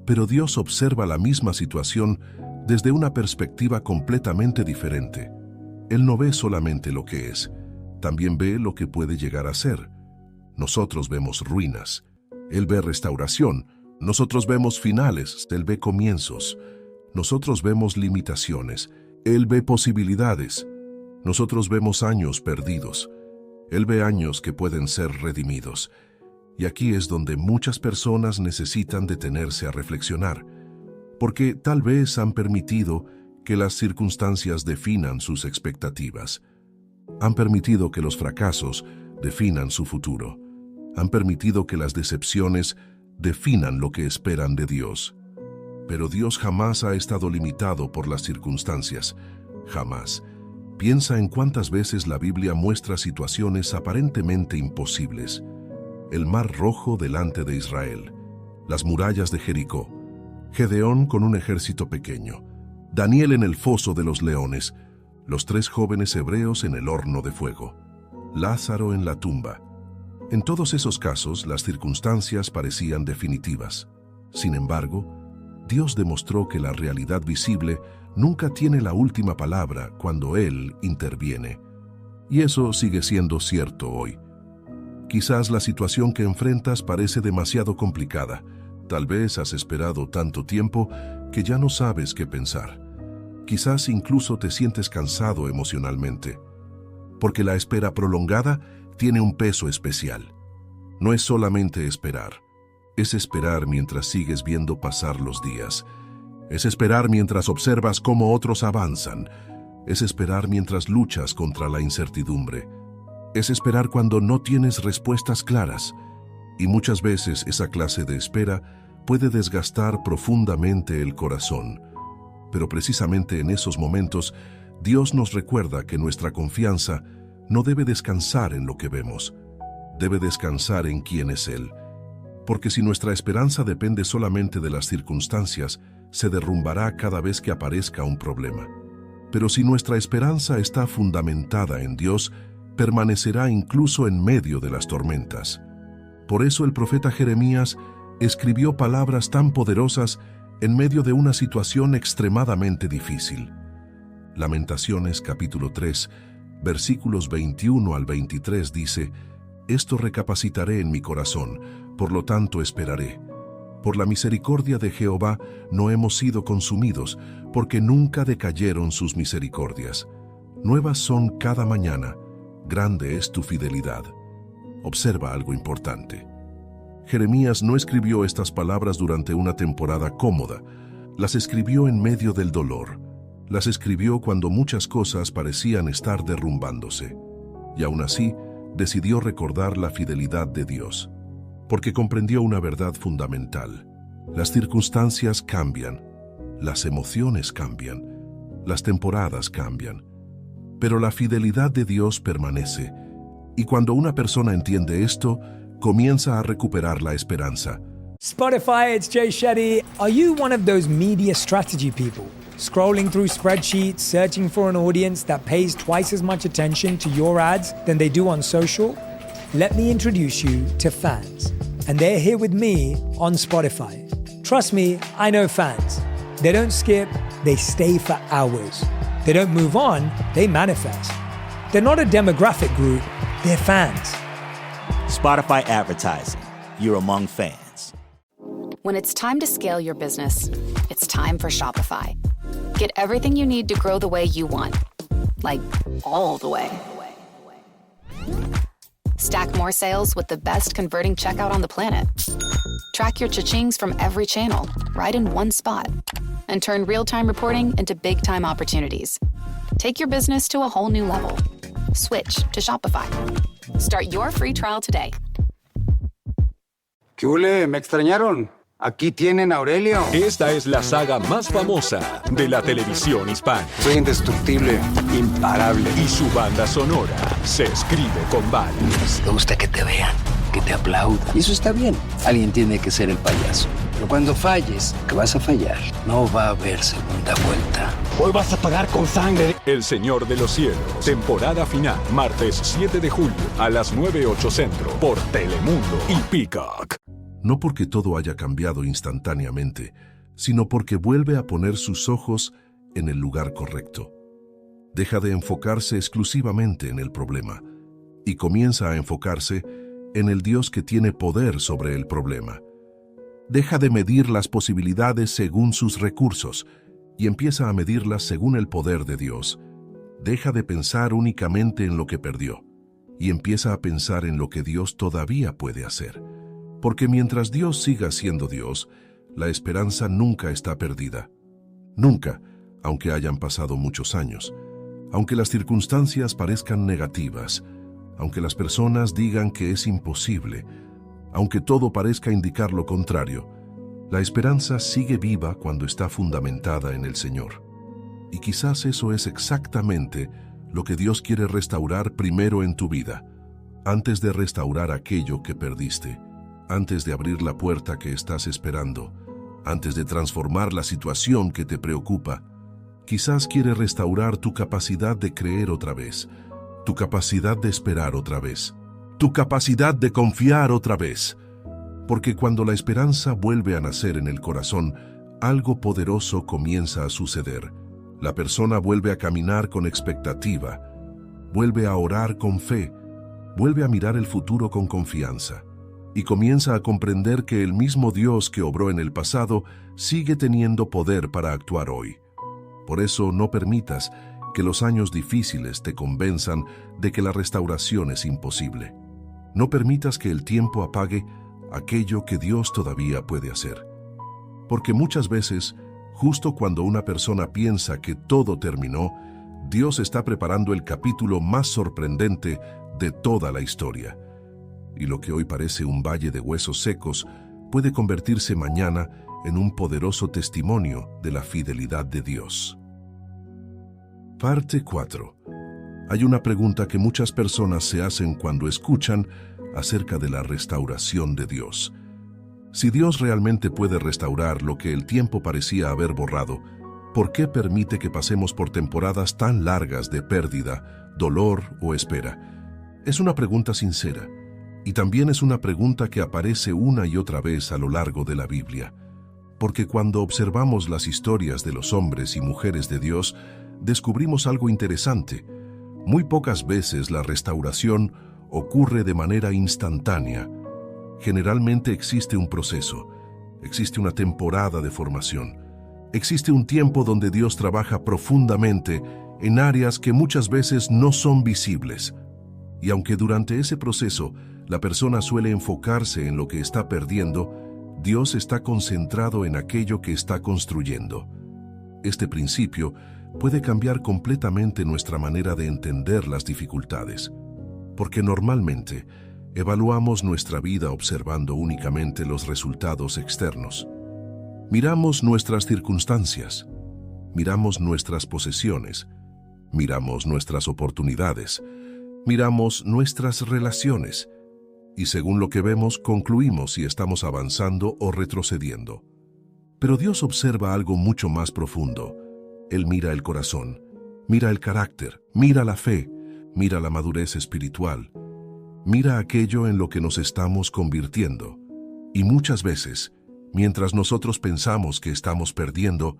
Pero Dios observa la misma situación desde una perspectiva completamente diferente. Él no ve solamente lo que es, también ve lo que puede llegar a ser. Nosotros vemos ruinas, Él ve restauración, nosotros vemos finales, Él ve comienzos. Nosotros vemos limitaciones, Él ve posibilidades. Nosotros vemos años perdidos, Él ve años que pueden ser redimidos. Y aquí es donde muchas personas necesitan detenerse a reflexionar, porque tal vez han permitido que las circunstancias definan sus expectativas. Han permitido que los fracasos definan su futuro. Han permitido que las decepciones definan lo que esperan de Dios. Pero Dios jamás ha estado limitado por las circunstancias. Jamás. Piensa en cuántas veces la Biblia muestra situaciones aparentemente imposibles. El Mar Rojo delante de Israel, las murallas de Jericó, Gedeón con un ejército pequeño, Daniel en el foso de los leones, los 3 jóvenes hebreos en el horno de fuego, Lázaro en la tumba. En todos esos casos, las circunstancias parecían definitivas. Sin embargo, Dios demostró que la realidad visible nunca tiene la última palabra cuando Él interviene. Y eso sigue siendo cierto hoy. Quizás la situación que enfrentas parece demasiado complicada. Tal vez has esperado tanto tiempo que ya no sabes qué pensar. Quizás incluso te sientes cansado emocionalmente. Porque la espera prolongada tiene un peso especial. No es solamente esperar. Es esperar mientras sigues viendo pasar los días. Es esperar mientras observas cómo otros avanzan. Es esperar mientras luchas contra la incertidumbre. Es esperar cuando no tienes respuestas claras. Y muchas veces esa clase de espera puede desgastar profundamente el corazón. Pero precisamente en esos momentos, Dios nos recuerda que nuestra confianza no debe descansar en lo que vemos. Debe descansar en quién es Él. Porque si nuestra esperanza depende solamente de las circunstancias, se derrumbará cada vez que aparezca un problema. Pero si nuestra esperanza está fundamentada en Dios, permanecerá incluso en medio de las tormentas. Por eso el profeta Jeremías escribió palabras tan poderosas en medio de una situación extremadamente difícil. Lamentaciones capítulo 3, versículos 21 al 23 dice: «Esto recapacitaré en mi corazón, por lo tanto esperaré. Por la misericordia de Jehová no hemos sido consumidos, porque nunca decayeron sus misericordias. Nuevas son cada mañana, grande es tu fidelidad». Observa algo importante. Jeremías no escribió estas palabras durante una temporada cómoda. Las escribió en medio del dolor. Las escribió cuando muchas cosas parecían estar derrumbándose. Y aún así, decidió recordar la fidelidad de Dios. Porque comprendió una verdad fundamental. Las circunstancias cambian. Las emociones cambian. Las temporadas cambian. Pero la fidelidad de Dios permanece. Y cuando una persona entiende esto, comienza a recuperar la esperanza. Spotify, it's Jay Shetty. Are you one of those media strategy people? Scrolling through spreadsheets, searching for an audience that pays twice as much attention to your ads than they do on social? Let me introduce you to Fans. And they're here with me on Spotify. Trust me, I know Fans. They don't skip, they stay for hours. They don't move on, they manifest. They're not a demographic group, they're fans. Spotify advertising. You're among fans. When it's time to scale your business, it's time for Shopify. Get everything you need to grow the way you want. Like, all the way. Stack more sales with the best converting checkout on the planet. Track your cha-chings from every channel, right in one spot. And turn real-time reporting into big-time opportunities. Take your business to a whole new level. switch to Shopify. Start your free trial today. ¿Qué hule? ¿Me extrañaron? Aquí tienen a Aurelio. Esta es la saga más famosa de la televisión hispana. Soy indestructible, imparable. Y su banda sonora se escribe con balas. Me gusta que te vean, que te aplaudan. Y eso está bien. Alguien tiene que ser el payaso. Pero cuando falles, que vas a fallar, no va a haber segunda vuelta. Hoy vas a pagar con sangre. El Señor de los Cielos, temporada final, martes 7 de julio a las 9:08 Centro por Telemundo y Peacock. No porque todo haya cambiado instantáneamente, sino porque vuelve a poner sus ojos en el lugar correcto. Deja de enfocarse exclusivamente en el problema y comienza a enfocarse en el Dios que tiene poder sobre el problema. Deja de medir las posibilidades según sus recursos y empieza a medirlas según el poder de Dios. Deja de pensar únicamente en lo que perdió y empieza a pensar en lo que Dios todavía puede hacer. Porque mientras Dios siga siendo Dios, la esperanza nunca está perdida. Nunca, aunque hayan pasado muchos años, aunque las circunstancias parezcan negativas, aunque las personas digan que es imposible, aunque todo parezca indicar lo contrario, la esperanza sigue viva cuando está fundamentada en el Señor. Y quizás eso es exactamente lo que Dios quiere restaurar primero en tu vida, antes de restaurar aquello que perdiste. Antes de abrir la puerta que estás esperando, antes de transformar la situación que te preocupa, quizás quiere restaurar tu capacidad de creer otra vez, tu capacidad de esperar otra vez, tu capacidad de confiar otra vez. Porque cuando la esperanza vuelve a nacer en el corazón, algo poderoso comienza a suceder. La persona vuelve a caminar con expectativa, vuelve a orar con fe, vuelve a mirar el futuro con confianza. Y comienza a comprender que el mismo Dios que obró en el pasado sigue teniendo poder para actuar hoy. Por eso no permitas que los años difíciles te convenzan de que la restauración es imposible. No permitas que el tiempo apague aquello que Dios todavía puede hacer. Porque muchas veces, justo cuando una persona piensa que todo terminó, Dios está preparando el capítulo más sorprendente de toda la historia. Y lo que hoy parece un valle de huesos secos puede convertirse mañana en un poderoso testimonio de la fidelidad de Dios. Parte 4. Hay una pregunta que muchas personas se hacen cuando escuchan acerca de la restauración de Dios. Si Dios realmente puede restaurar lo que el tiempo parecía haber borrado, ¿por qué permite que pasemos por temporadas tan largas de pérdida, dolor o espera? Es una pregunta sincera. Y también es una pregunta que aparece una y otra vez a lo largo de la Biblia. Porque cuando observamos las historias de los hombres y mujeres de Dios, descubrimos algo interesante. Muy pocas veces la restauración ocurre de manera instantánea. Generalmente existe un proceso, existe una temporada de formación, existe un tiempo donde Dios trabaja profundamente en áreas que muchas veces no son visibles. Y aunque durante ese proceso la persona suele enfocarse en lo que está perdiendo, Dios está concentrado en aquello que está construyendo. Este principio puede cambiar completamente nuestra manera de entender las dificultades, porque normalmente evaluamos nuestra vida observando únicamente los resultados externos. Miramos nuestras circunstancias, miramos nuestras posesiones, miramos nuestras oportunidades, miramos nuestras relaciones, y según lo que vemos, concluimos si estamos avanzando o retrocediendo. Pero Dios observa algo mucho más profundo. Él mira el corazón, mira el carácter, mira la fe, mira la madurez espiritual, mira aquello en lo que nos estamos convirtiendo. Y muchas veces, mientras nosotros pensamos que estamos perdiendo,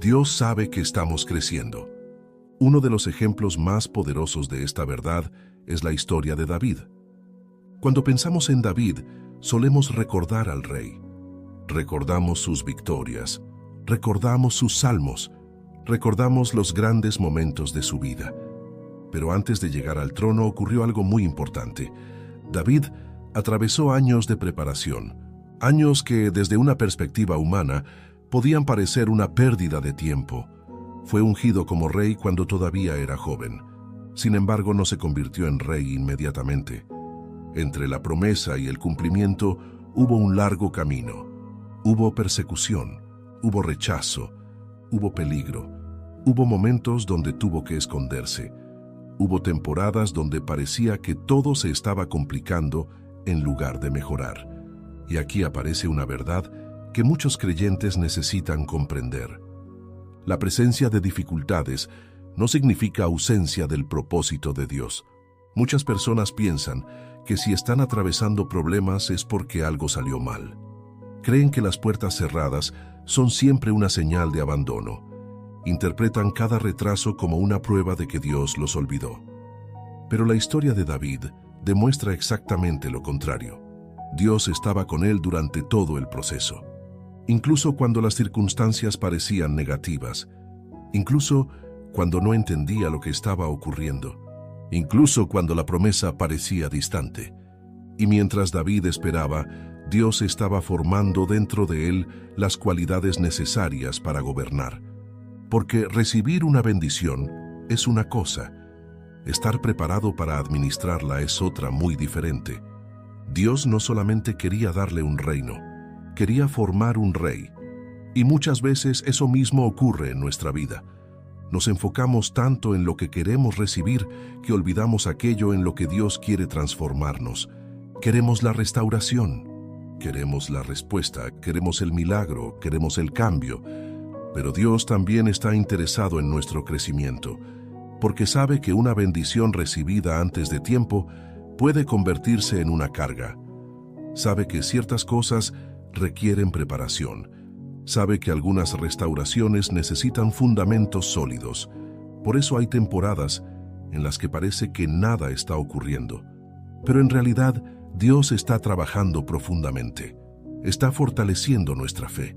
Dios sabe que estamos creciendo. Uno de los ejemplos más poderosos de esta verdad es la historia de David. Cuando pensamos en David, solemos recordar al rey. Recordamos sus victorias, recordamos sus salmos, recordamos los grandes momentos de su vida. Pero antes de llegar al trono ocurrió algo muy importante. David atravesó años de preparación, años que desde una perspectiva humana podían parecer una pérdida de tiempo. Fue ungido como rey cuando todavía era joven. Sin embargo, no se convirtió en rey inmediatamente. Entre la promesa y el cumplimiento hubo un largo camino. Hubo persecución, hubo rechazo, hubo peligro. Hubo momentos donde tuvo que esconderse. Hubo temporadas donde parecía que todo se estaba complicando en lugar de mejorar. Y aquí aparece una verdad que muchos creyentes necesitan comprender. La presencia de dificultades no significa ausencia del propósito de Dios. Muchas personas piensan que si están atravesando problemas es porque algo salió mal. Creen que las puertas cerradas son siempre una señal de abandono. Interpretan cada retraso como una prueba de que Dios los olvidó. Pero la historia de David demuestra exactamente lo contrario. Dios estaba con él durante todo el proceso. Incluso cuando las circunstancias parecían negativas. Incluso cuando no entendía lo que estaba ocurriendo. Incluso cuando la promesa parecía distante. Y mientras David esperaba, Dios estaba formando dentro de él las cualidades necesarias para gobernar. Porque recibir una bendición es una cosa. Estar preparado para administrarla es otra muy diferente. Dios no solamente quería darle un reino, quería formar un rey. Y muchas veces eso mismo ocurre en nuestra vida. Nos enfocamos tanto en lo que queremos recibir que olvidamos aquello en lo que Dios quiere transformarnos. Queremos la restauración, queremos la respuesta, queremos el milagro, queremos el cambio. Pero Dios también está interesado en nuestro crecimiento, porque sabe que una bendición recibida antes de tiempo puede convertirse en una carga. Sabe que ciertas cosas requieren preparación. Sabe que algunas restauraciones necesitan fundamentos sólidos. Por eso hay temporadas en las que parece que nada está ocurriendo. Pero en realidad, Dios está trabajando profundamente. Está fortaleciendo nuestra fe.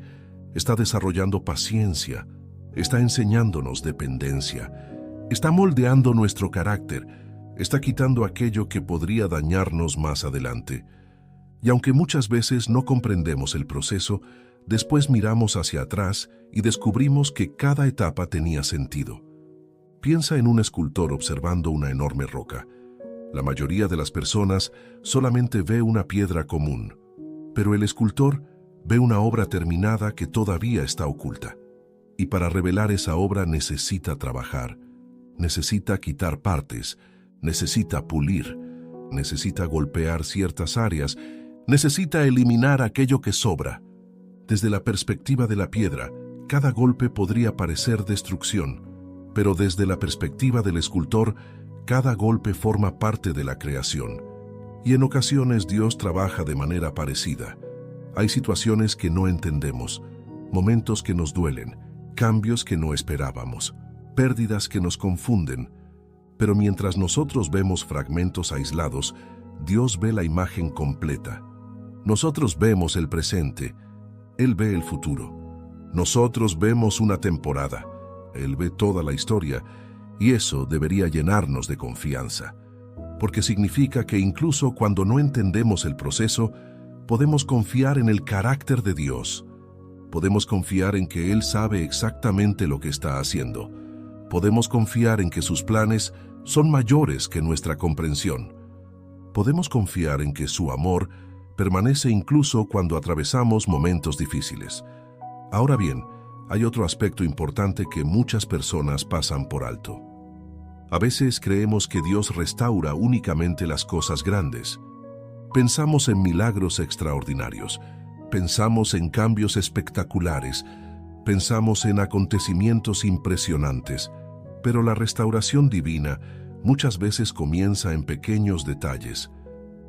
Está desarrollando paciencia. Está enseñándonos dependencia. Está moldeando nuestro carácter. Está quitando aquello que podría dañarnos más adelante. Y aunque muchas veces no comprendemos el proceso, después miramos hacia atrás y descubrimos que cada etapa tenía sentido. Piensa en un escultor observando una enorme roca. La mayoría de las personas solamente ve una piedra común, pero el escultor ve una obra terminada que todavía está oculta. Y para revelar esa obra necesita trabajar, necesita quitar partes, necesita pulir, necesita golpear ciertas áreas, necesita eliminar aquello que sobra. Desde la perspectiva de la piedra, cada golpe podría parecer destrucción, pero desde la perspectiva del escultor, cada golpe forma parte de la creación. Y en ocasiones Dios trabaja de manera parecida. Hay situaciones que no entendemos, momentos que nos duelen, cambios que no esperábamos, pérdidas que nos confunden. Pero mientras nosotros vemos fragmentos aislados, Dios ve la imagen completa. Nosotros vemos el presente, Él ve el futuro. Nosotros vemos una temporada, Él ve toda la historia, y eso debería llenarnos de confianza, porque significa que incluso cuando no entendemos el proceso, podemos confiar en el carácter de Dios. Podemos confiar en que Él sabe exactamente lo que está haciendo. Podemos confiar en que sus planes son mayores que nuestra comprensión. Podemos confiar en que su amor permanece incluso cuando atravesamos momentos difíciles. Ahora bien, hay otro aspecto importante que muchas personas pasan por alto. A veces creemos que Dios restaura únicamente las cosas grandes. Pensamos en milagros extraordinarios, pensamos en cambios espectaculares, pensamos en acontecimientos impresionantes, pero la restauración divina muchas veces comienza en pequeños detalles,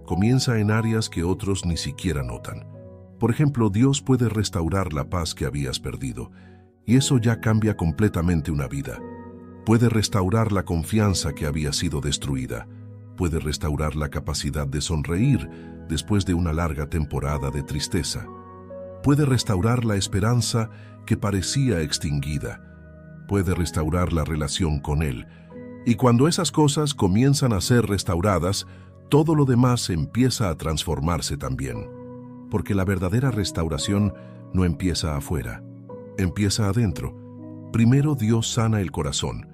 comienza en áreas que otros ni siquiera notan. Por ejemplo, Dios puede restaurar la paz que habías perdido, y eso ya cambia completamente una vida. Puede restaurar la confianza que había sido destruida. Puede restaurar la capacidad de sonreír después de una larga temporada de tristeza. Puede restaurar la esperanza que parecía extinguida. Puede restaurar la relación con Él. Y cuando esas cosas comienzan a ser restauradas, todo lo demás empieza a transformarse también. Porque la verdadera restauración no empieza afuera, empieza adentro. Primero Dios sana el corazón,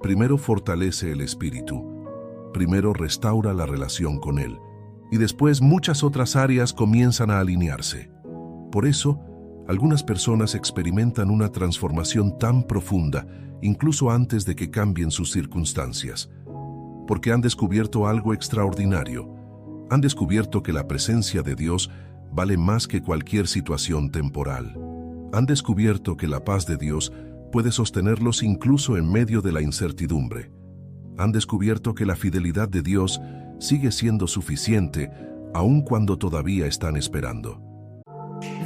primero fortalece el espíritu, primero restaura la relación con Él, y después muchas otras áreas comienzan a alinearse. Por eso, algunas personas experimentan una transformación tan profunda, incluso antes de que cambien sus circunstancias, porque han descubierto algo extraordinario. Han descubierto que la presencia de Dios vale más que cualquier situación temporal. Han descubierto que la paz de Dios puede sostenerlos incluso en medio de la incertidumbre. Han descubierto que la fidelidad de Dios sigue siendo suficiente aun cuando todavía están esperando.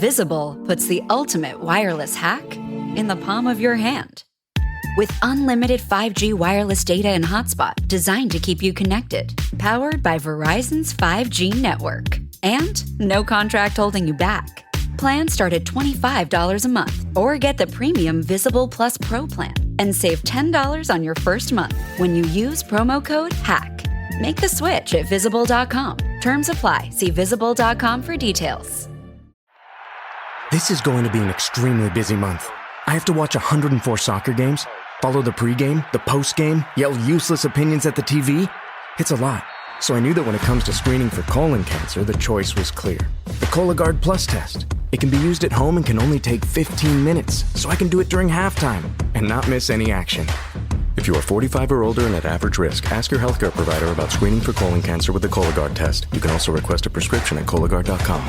Visible puts the ultimate wireless hack in the palm of your hand. With unlimited 5G wireless data and hotspot designed to keep you connected, powered by Verizon's 5G network. And no contract holding you back. Plans start at $25 a month, or get the premium Visible Plus Pro plan and save $10 on your first month when you use promo code HACK. Make the switch at Visible.com. Terms apply. See Visible.com for details. This is going to be an extremely busy month. I have to watch 104 soccer games, follow the pregame, the postgame, yell useless opinions at the TV. It's a lot. So I knew that when it comes to screening for colon cancer, the choice was clear. The Cologuard Plus test. It can be used at home and can only take 15 minutes, so I can do it during halftime and not miss any action. If you are 45 or older and at average risk, ask your healthcare provider about screening for colon cancer with the Cologuard test. You can also request a prescription at Cologuard.com.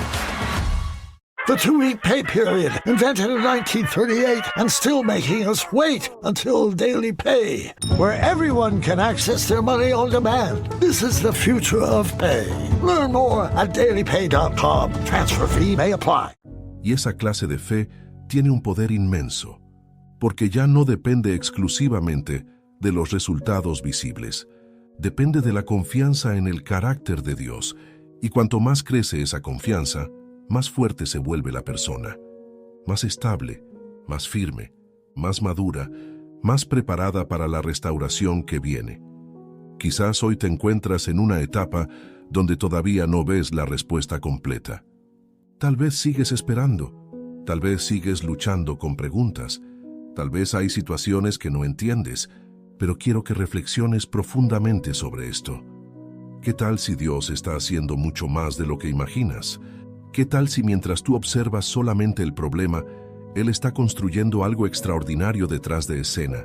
The 2-week pay period, invented in 1938 and still making us wait until daily pay, where everyone can access their money on demand. This is the future of pay. Learn more at dailypay.com. Transfer fee may apply. Y esa clase de fe tiene un poder inmenso, porque ya no depende exclusivamente de los resultados visibles. Depende de la confianza en el carácter de Dios, y cuanto más crece esa confianza, más fuerte se vuelve la persona, más estable, más firme, más madura, más preparada para la restauración que viene. Quizás hoy te encuentras en una etapa donde todavía no ves la respuesta completa. Tal vez sigues esperando, tal vez sigues luchando con preguntas, tal vez hay situaciones que no entiendes, pero quiero que reflexiones profundamente sobre esto. ¿Qué tal si Dios está haciendo mucho más de lo que imaginas? ¿Qué tal si mientras tú observas solamente el problema, Él está construyendo algo extraordinario detrás de escena?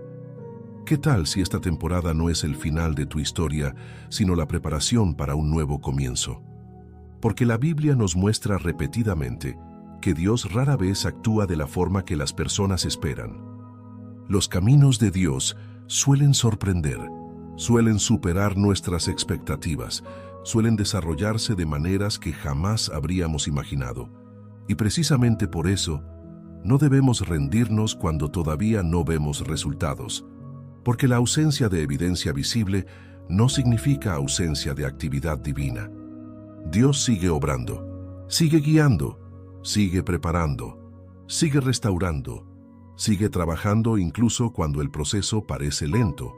¿Qué tal si esta temporada no es el final de tu historia, sino la preparación para un nuevo comienzo? Porque la Biblia nos muestra repetidamente que Dios rara vez actúa de la forma que las personas esperan. Los caminos de Dios suelen sorprender, suelen superar nuestras expectativas, suelen desarrollarse de maneras que jamás habríamos imaginado. Y precisamente por eso, no debemos rendirnos cuando todavía no vemos resultados, porque la ausencia de evidencia visible no significa ausencia de actividad divina. Dios sigue obrando, sigue guiando, sigue preparando, sigue restaurando, sigue trabajando incluso cuando el proceso parece lento.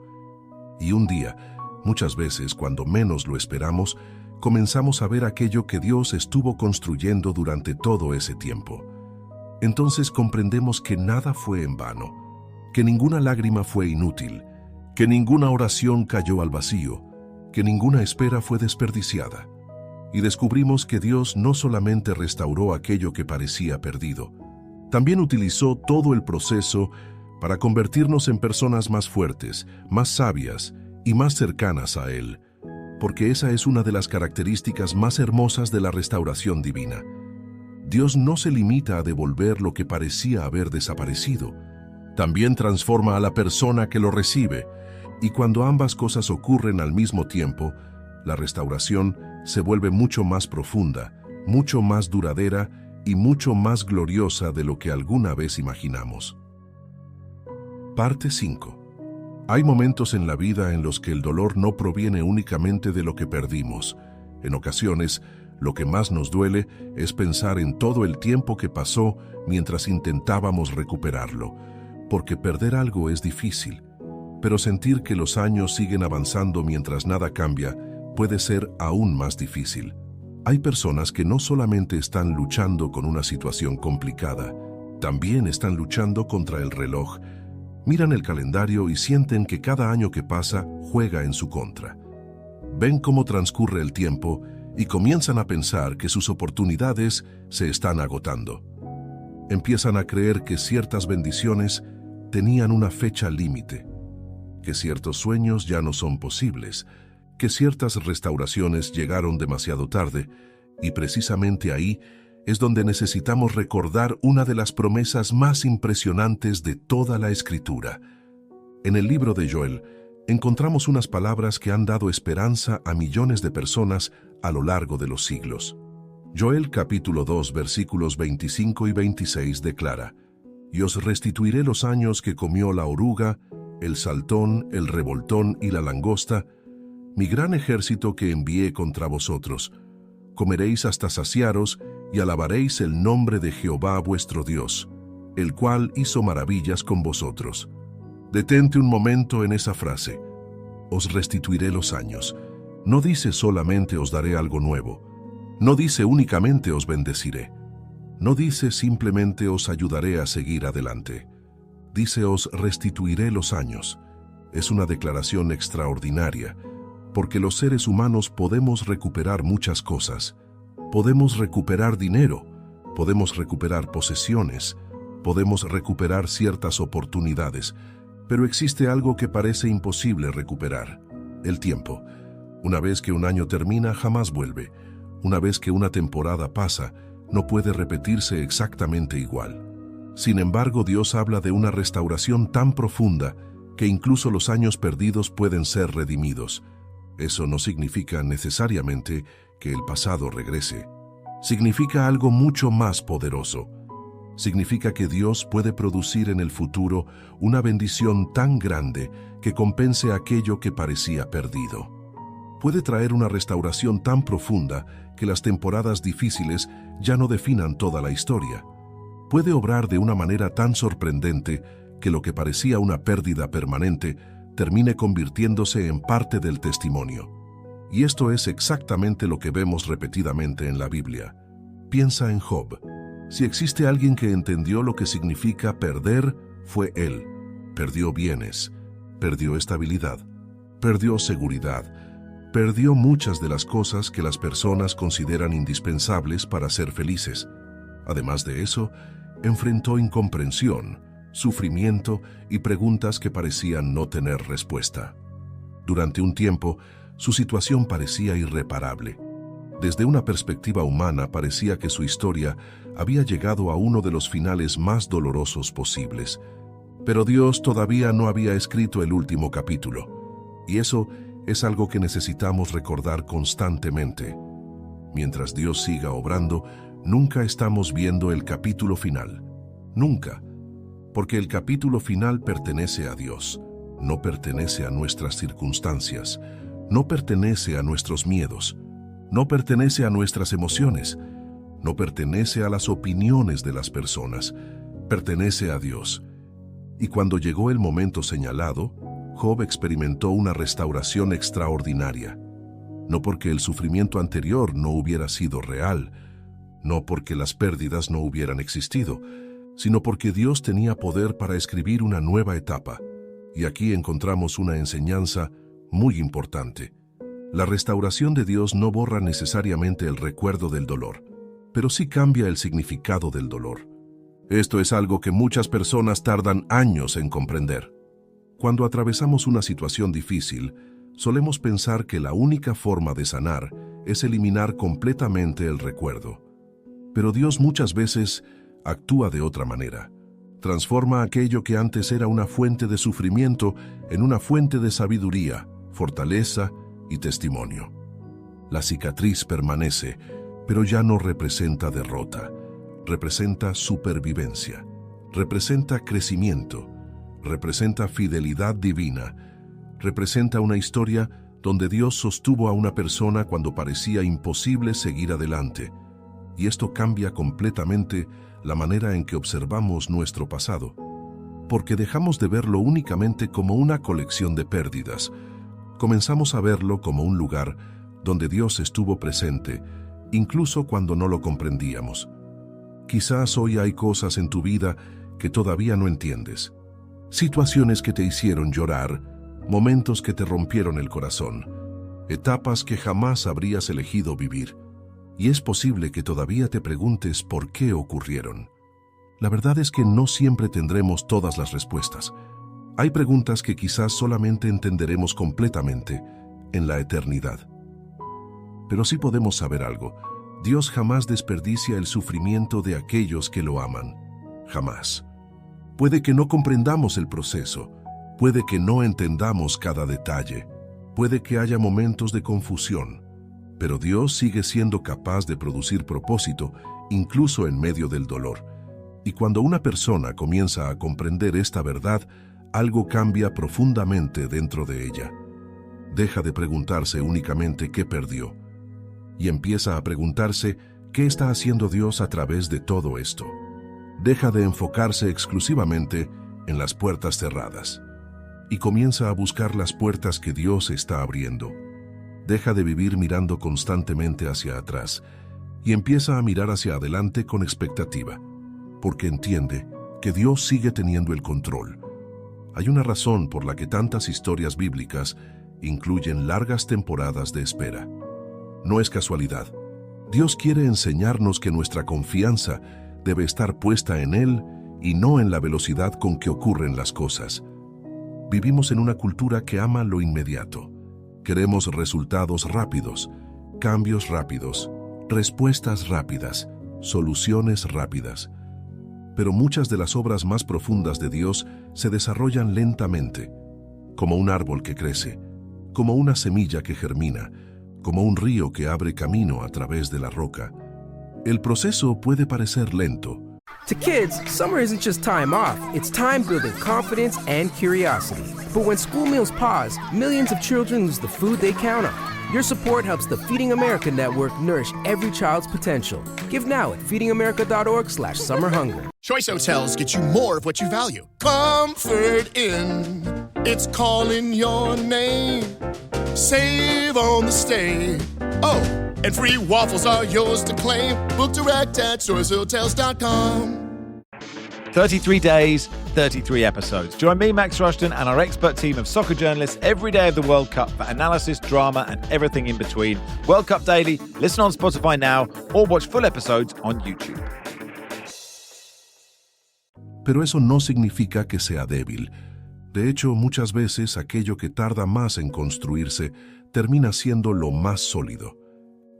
Y un día, muchas veces, cuando menos lo esperamos, comenzamos a ver aquello que Dios estuvo construyendo durante todo ese tiempo. Entonces comprendemos que nada fue en vano, que ninguna lágrima fue inútil, que ninguna oración cayó al vacío, que ninguna espera fue desperdiciada. Y descubrimos que Dios no solamente restauró aquello que parecía perdido, también utilizó todo el proceso para convertirnos en personas más fuertes, más sabias y más cercanas a Él, porque esa es una de las características más hermosas de la restauración divina. Dios no se limita a devolver lo que parecía haber desaparecido, también transforma a la persona que lo recibe, y cuando ambas cosas ocurren al mismo tiempo, la restauración se vuelve mucho más profunda, mucho más duradera y mucho más gloriosa de lo que alguna vez imaginamos. Parte 5. Hay momentos en la vida en los que el dolor no proviene únicamente de lo que perdimos. En ocasiones, lo que más nos duele es pensar en todo el tiempo que pasó mientras intentábamos recuperarlo, porque perder algo es difícil, pero sentir que los años siguen avanzando mientras nada cambia puede ser aún más difícil. Hay personas que no solamente están luchando con una situación complicada, también están luchando contra el reloj. Miran el calendario y sienten que cada año que pasa juega en su contra. Ven cómo transcurre el tiempo y comienzan a pensar que sus oportunidades se están agotando. Empiezan a creer que ciertas bendiciones tenían una fecha límite, que ciertos sueños ya no son posibles, que ciertas restauraciones llegaron demasiado tarde, y precisamente ahí es donde necesitamos recordar una de las promesas más impresionantes de toda la Escritura. En el libro de Joel encontramos unas palabras que han dado esperanza a millones de personas a lo largo de los siglos. Joel capítulo 2 versículos 25 y 26 declara: «Y os restituiré los años que comió la oruga, el saltón, el revoltón y la langosta, mi gran ejército que envié contra vosotros. Comeréis hasta saciaros y alabaréis el nombre de Jehová vuestro Dios, el cual hizo maravillas con vosotros». Detente un momento en esa frase. Os restituiré los años. No dice solamente os daré algo nuevo. No dice únicamente os bendeciré. No dice simplemente os ayudaré a seguir adelante. Dice os restituiré los años. Es una declaración extraordinaria, porque los seres humanos podemos recuperar muchas cosas. Podemos recuperar dinero, podemos recuperar posesiones, podemos recuperar ciertas oportunidades, pero existe algo que parece imposible recuperar: el tiempo. Una vez que un año termina, jamás vuelve. Una vez que una temporada pasa, no puede repetirse exactamente igual. Sin embargo, Dios habla de una restauración tan profunda que incluso los años perdidos pueden ser redimidos. Eso no significa necesariamente que el pasado regrese. Significa algo mucho más poderoso. Significa que Dios puede producir en el futuro una bendición tan grande que compense aquello que parecía perdido. Puede traer una restauración tan profunda que las temporadas difíciles ya no definan toda la historia. Puede obrar de una manera tan sorprendente que lo que parecía una pérdida permanente termine convirtiéndose en parte del testimonio. Y esto es exactamente lo que vemos repetidamente en la Biblia. Piensa en Job. Si existe alguien que entendió lo que significa perder, fue él. Perdió bienes, perdió estabilidad, perdió seguridad, perdió muchas de las cosas que las personas consideran indispensables para ser felices. Además de eso, enfrentó incomprensión, sufrimiento y preguntas que parecían no tener respuesta. Durante un tiempo, su situación parecía irreparable. Desde una perspectiva humana, parecía que su historia había llegado a uno de los finales más dolorosos posibles. Pero Dios todavía no había escrito el último capítulo. Y eso es algo que necesitamos recordar constantemente. Mientras Dios siga obrando, nunca estamos viendo el capítulo final. Nunca. Porque el capítulo final pertenece a Dios. No pertenece a nuestras circunstancias. No pertenece a nuestros miedos. No pertenece a nuestras emociones. No pertenece a las opiniones de las personas. Pertenece a Dios. Y cuando llegó el momento señalado, Job experimentó una restauración extraordinaria. No porque el sufrimiento anterior no hubiera sido real, no porque las pérdidas no hubieran existido, sino porque Dios tenía poder para escribir una nueva etapa. Y aquí encontramos una enseñanza muy importante. La restauración de Dios no borra necesariamente el recuerdo del dolor, pero sí cambia el significado del dolor. Esto es algo que muchas personas tardan años en comprender. Cuando atravesamos una situación difícil, solemos pensar que la única forma de sanar es eliminar completamente el recuerdo. Pero Dios muchas veces actúa de otra manera. Transforma aquello que antes era una fuente de sufrimiento en una fuente de sabiduría, fortaleza y testimonio. La cicatriz permanece, pero ya no representa derrota. Representa supervivencia, representa crecimiento, representa fidelidad divina, representa una historia donde Dios sostuvo a una persona cuando parecía imposible seguir adelante. Y esto cambia completamente la manera en que observamos nuestro pasado, porque dejamos de verlo únicamente como una colección de pérdidas. Comenzamos a verlo como un lugar donde Dios estuvo presente, incluso cuando no lo comprendíamos. Quizás hoy hay cosas en tu vida que todavía no entiendes. Situaciones que te hicieron llorar, momentos que te rompieron el corazón, etapas que jamás habrías elegido vivir. Y es posible que todavía te preguntes por qué ocurrieron. La verdad es que no siempre tendremos todas las respuestas. Hay preguntas que quizás solamente entenderemos completamente en la eternidad. Pero sí podemos saber algo. Dios jamás desperdicia el sufrimiento de aquellos que lo aman. Jamás. Puede que no comprendamos el proceso, puede que no entendamos cada detalle, puede que haya momentos de confusión, pero Dios sigue siendo capaz de producir propósito incluso en medio del dolor. Y cuando una persona comienza a comprender esta verdad, algo cambia profundamente dentro de ella. Deja de preguntarse únicamente qué perdió y empieza a preguntarse qué está haciendo Dios a través de todo esto. Deja de enfocarse exclusivamente en las puertas cerradas y comienza a buscar las puertas que Dios está abriendo. Deja de vivir mirando constantemente hacia atrás y empieza a mirar hacia adelante con expectativa, porque entiende que Dios sigue teniendo el control. Hay una razón por la que tantas historias bíblicas incluyen largas temporadas de espera. No es casualidad. Dios quiere enseñarnos que nuestra confianza debe estar puesta en Él y no en la velocidad con que ocurren las cosas. Vivimos en una cultura que ama lo inmediato. Queremos resultados rápidos, cambios rápidos, respuestas rápidas, soluciones rápidas. Pero muchas de las obras más profundas de Dios se desarrollan lentamente, como un árbol que crece, como una semilla que germina, como un río que abre camino a través de la roca. El proceso puede parecer lento. To kids, summer isn't just time off, it's time building confidence and curiosity. But when school meals pause, millions of children lose the food they count on. Your support helps the Feeding America Network nourish every child's potential. Give now at feedingamerica.org/summerhunger. Choice Hotels get you more of what you value. Comfort Inn, it's calling your name. Save on the stay. Oh, and free waffles are yours to claim. Book direct at choicehotels.com. 33 days, 33 episodes. Join me, Max Rushton, and our expert team of soccer journalists every day of the World Cup for analysis, drama, and everything in between. World Cup Daily, listen on Spotify now, or watch full episodes on YouTube. Pero eso no significa que sea débil. De hecho, muchas veces aquello que tarda más en construirse termina siendo lo más sólido.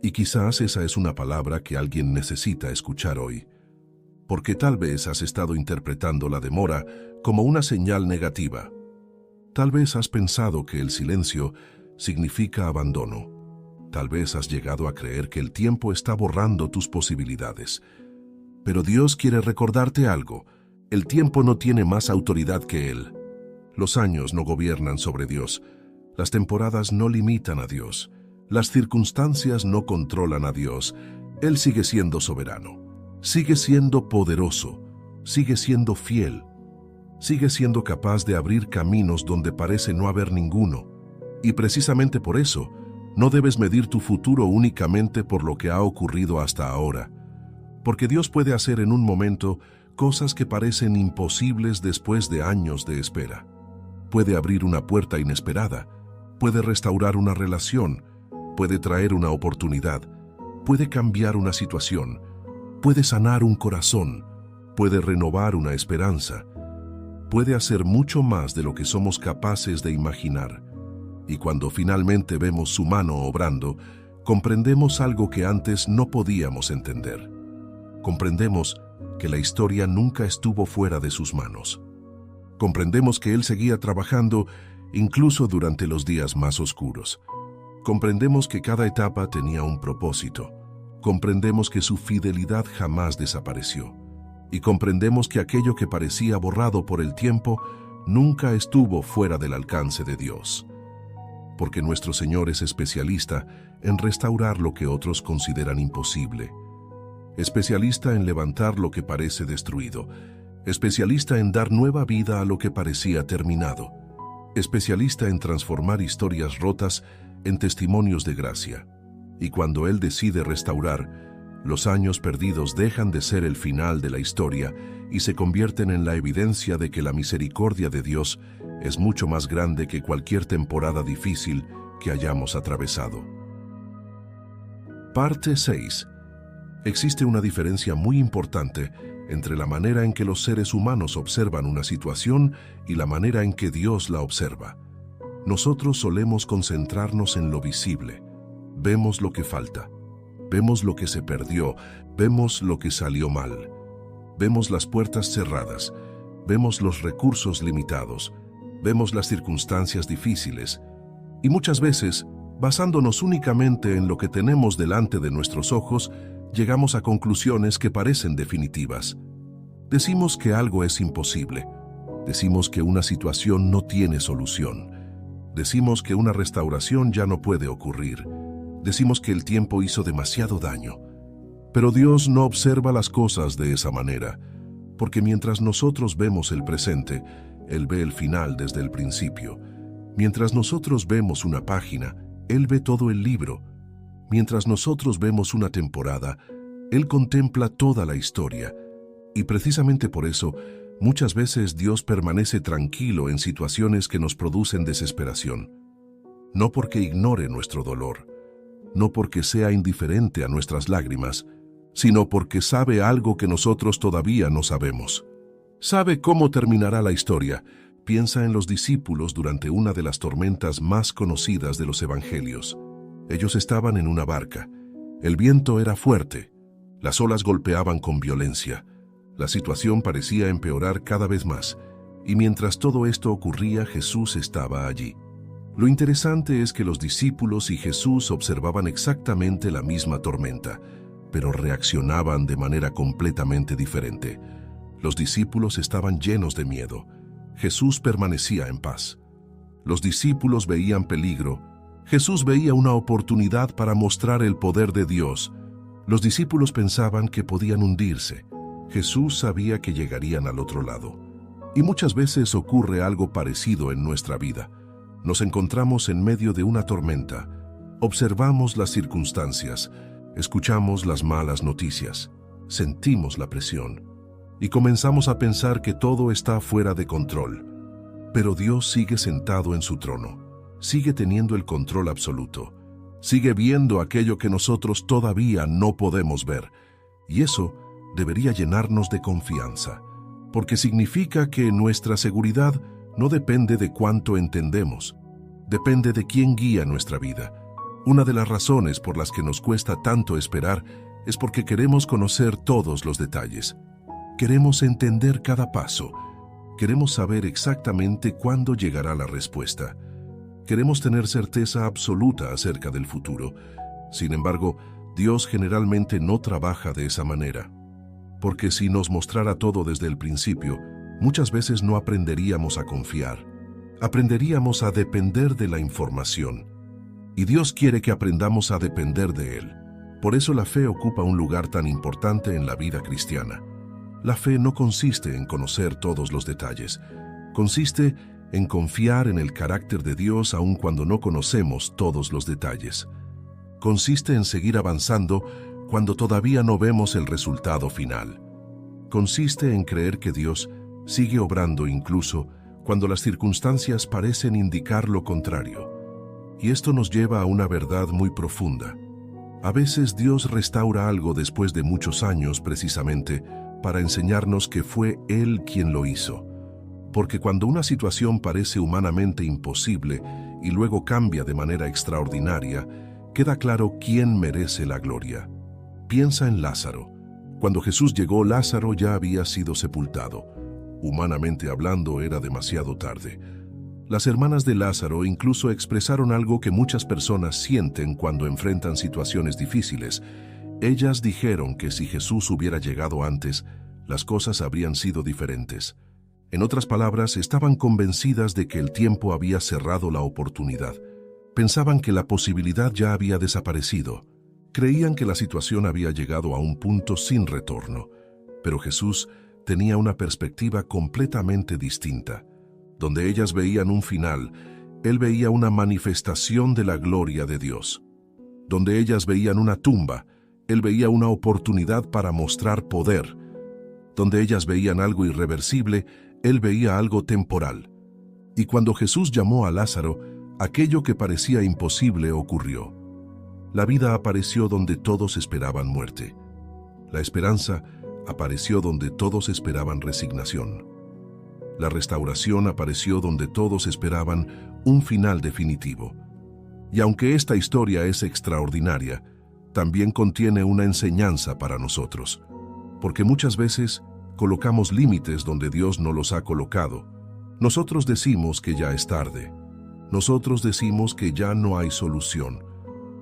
Y quizás esa es una palabra que alguien necesita escuchar hoy. Porque tal vez has estado interpretando la demora como una señal negativa. Tal vez has pensado que el silencio significa abandono. Tal vez has llegado a creer que el tiempo está borrando tus posibilidades. Pero Dios quiere recordarte algo. El tiempo no tiene más autoridad que Él. Los años no gobiernan sobre Dios. Las temporadas no limitan a Dios. Las circunstancias no controlan a Dios. Él sigue siendo soberano. Sigue siendo poderoso. Sigue siendo fiel. Sigue siendo capaz de abrir caminos donde parece no haber ninguno. Y precisamente por eso, no debes medir tu futuro únicamente por lo que ha ocurrido hasta ahora. Porque Dios puede hacer en un momento cosas que parecen imposibles después de años de espera. Puede abrir una puerta inesperada. Puede restaurar una relación. Puede traer una oportunidad. Puede cambiar una situación. Puede sanar un corazón. Puede renovar una esperanza. Puede hacer mucho más de lo que somos capaces de imaginar. Y cuando finalmente vemos su mano obrando, comprendemos algo que antes no podíamos entender. Comprendemos que la historia nunca estuvo fuera de sus manos. Comprendemos que Él seguía trabajando incluso durante los días más oscuros. Comprendemos que cada etapa tenía un propósito. Comprendemos que su fidelidad jamás desapareció. Y comprendemos que aquello que parecía borrado por el tiempo nunca estuvo fuera del alcance de Dios. Porque nuestro Señor es especialista en restaurar lo que otros consideran imposible. Especialista en levantar lo que parece destruido. Especialista en dar nueva vida a lo que parecía terminado. Especialista en transformar historias rotas en testimonios de gracia. Y cuando Él decide restaurar, Los años perdidos dejan de ser el final de la historia y se convierten en la evidencia de que la misericordia de Dios es mucho más grande que cualquier temporada difícil que hayamos atravesado. Parte 6. Existe una diferencia muy importante entre la manera en que los seres humanos observan una situación y la manera en que Dios la observa. Nosotros solemos concentrarnos en lo visible. Vemos lo que falta. Vemos lo que se perdió. Vemos lo que salió mal. Vemos las puertas cerradas. Vemos los recursos limitados. Vemos las circunstancias difíciles. Y muchas veces, basándonos únicamente en lo que tenemos delante de nuestros ojos, llegamos a conclusiones que parecen definitivas. Decimos que algo es imposible. Decimos que una situación no tiene solución. Decimos que una restauración ya no puede ocurrir. Decimos que el tiempo hizo demasiado daño. Pero Dios no observa las cosas de esa manera, porque mientras nosotros vemos el presente, Él ve el final desde el principio. Mientras nosotros vemos una página, Él ve todo el libro. Mientras nosotros vemos una temporada, Él contempla toda la historia. Y precisamente por eso, muchas veces Dios permanece tranquilo en situaciones que nos producen desesperación. No porque ignore nuestro dolor, no porque sea indiferente a nuestras lágrimas, sino porque sabe algo que nosotros todavía no sabemos. Sabe cómo terminará la historia. Piensa en los discípulos durante una de las tormentas más conocidas de los evangelios. Ellos estaban en una barca. El viento era fuerte. Las olas golpeaban con violencia. La situación parecía empeorar cada vez más. Y mientras todo esto ocurría, Jesús estaba allí. Lo interesante es que los discípulos y Jesús observaban exactamente la misma tormenta, pero reaccionaban de manera completamente diferente. Los discípulos estaban llenos de miedo. Jesús permanecía en paz. Los discípulos veían peligro. Jesús veía una oportunidad para mostrar el poder de Dios. Los discípulos pensaban que podían hundirse. Jesús sabía que llegarían al otro lado. Y muchas veces ocurre algo parecido en nuestra vida. Nos encontramos en medio de una tormenta. Observamos las circunstancias. Escuchamos las malas noticias. Sentimos la presión. Y comenzamos a pensar que todo está fuera de control. Pero Dios sigue sentado en su trono. Sigue teniendo el control absoluto. Sigue viendo aquello que nosotros todavía no podemos ver. Y eso debería llenarnos de confianza, porque significa que nuestra seguridad no depende de cuánto entendemos. Depende de quién guía nuestra vida. Una de las razones por las que nos cuesta tanto esperar es porque queremos conocer todos los detalles. Queremos entender cada paso. Queremos saber exactamente cuándo llegará la respuesta. Queremos tener certeza absoluta acerca del futuro. Sin embargo, Dios generalmente no trabaja de esa manera. Porque si nos mostrara todo desde el principio, muchas veces no aprenderíamos a confiar. Aprenderíamos a depender de la información. Y Dios quiere que aprendamos a depender de Él. Por eso la fe ocupa un lugar tan importante en la vida cristiana. La fe no consiste en conocer todos los detalles. Consiste en confiar en el carácter de Dios aun cuando no conocemos todos los detalles. Consiste en seguir avanzando cuando todavía no vemos el resultado final. Consiste en creer que Dios sigue obrando incluso cuando las circunstancias parecen indicar lo contrario. Y esto nos lleva a una verdad muy profunda. A veces Dios restaura algo después de muchos años precisamente para enseñarnos que fue Él quien lo hizo. Porque cuando una situación parece humanamente imposible y luego cambia de manera extraordinaria, queda claro quién merece la gloria. Piensa en Lázaro. Cuando Jesús llegó, Lázaro ya había sido sepultado. Humanamente hablando, era demasiado tarde. Las hermanas de Lázaro incluso expresaron algo que muchas personas sienten cuando enfrentan situaciones difíciles. Ellas dijeron que si Jesús hubiera llegado antes, las cosas habrían sido diferentes. En otras palabras, estaban convencidas de que el tiempo había cerrado la oportunidad. Pensaban que la posibilidad ya había desaparecido. Creían que la situación había llegado a un punto sin retorno. Pero Jesús tenía una perspectiva completamente distinta. Donde ellas veían un final, Él veía una manifestación de la gloria de Dios. Donde ellas veían una tumba, él veía una oportunidad para mostrar poder. Donde ellas veían algo irreversible, él veía algo temporal. Y cuando Jesús llamó a Lázaro, aquello que parecía imposible ocurrió. La vida apareció donde todos esperaban muerte. La esperanza apareció donde todos esperaban resignación. La restauración apareció donde todos esperaban un final definitivo. Y aunque esta historia es extraordinaria, también contiene una enseñanza para nosotros, porque muchas veces colocamos límites donde Dios no los ha colocado. Nosotros decimos que ya es tarde. Nosotros decimos que ya no hay solución.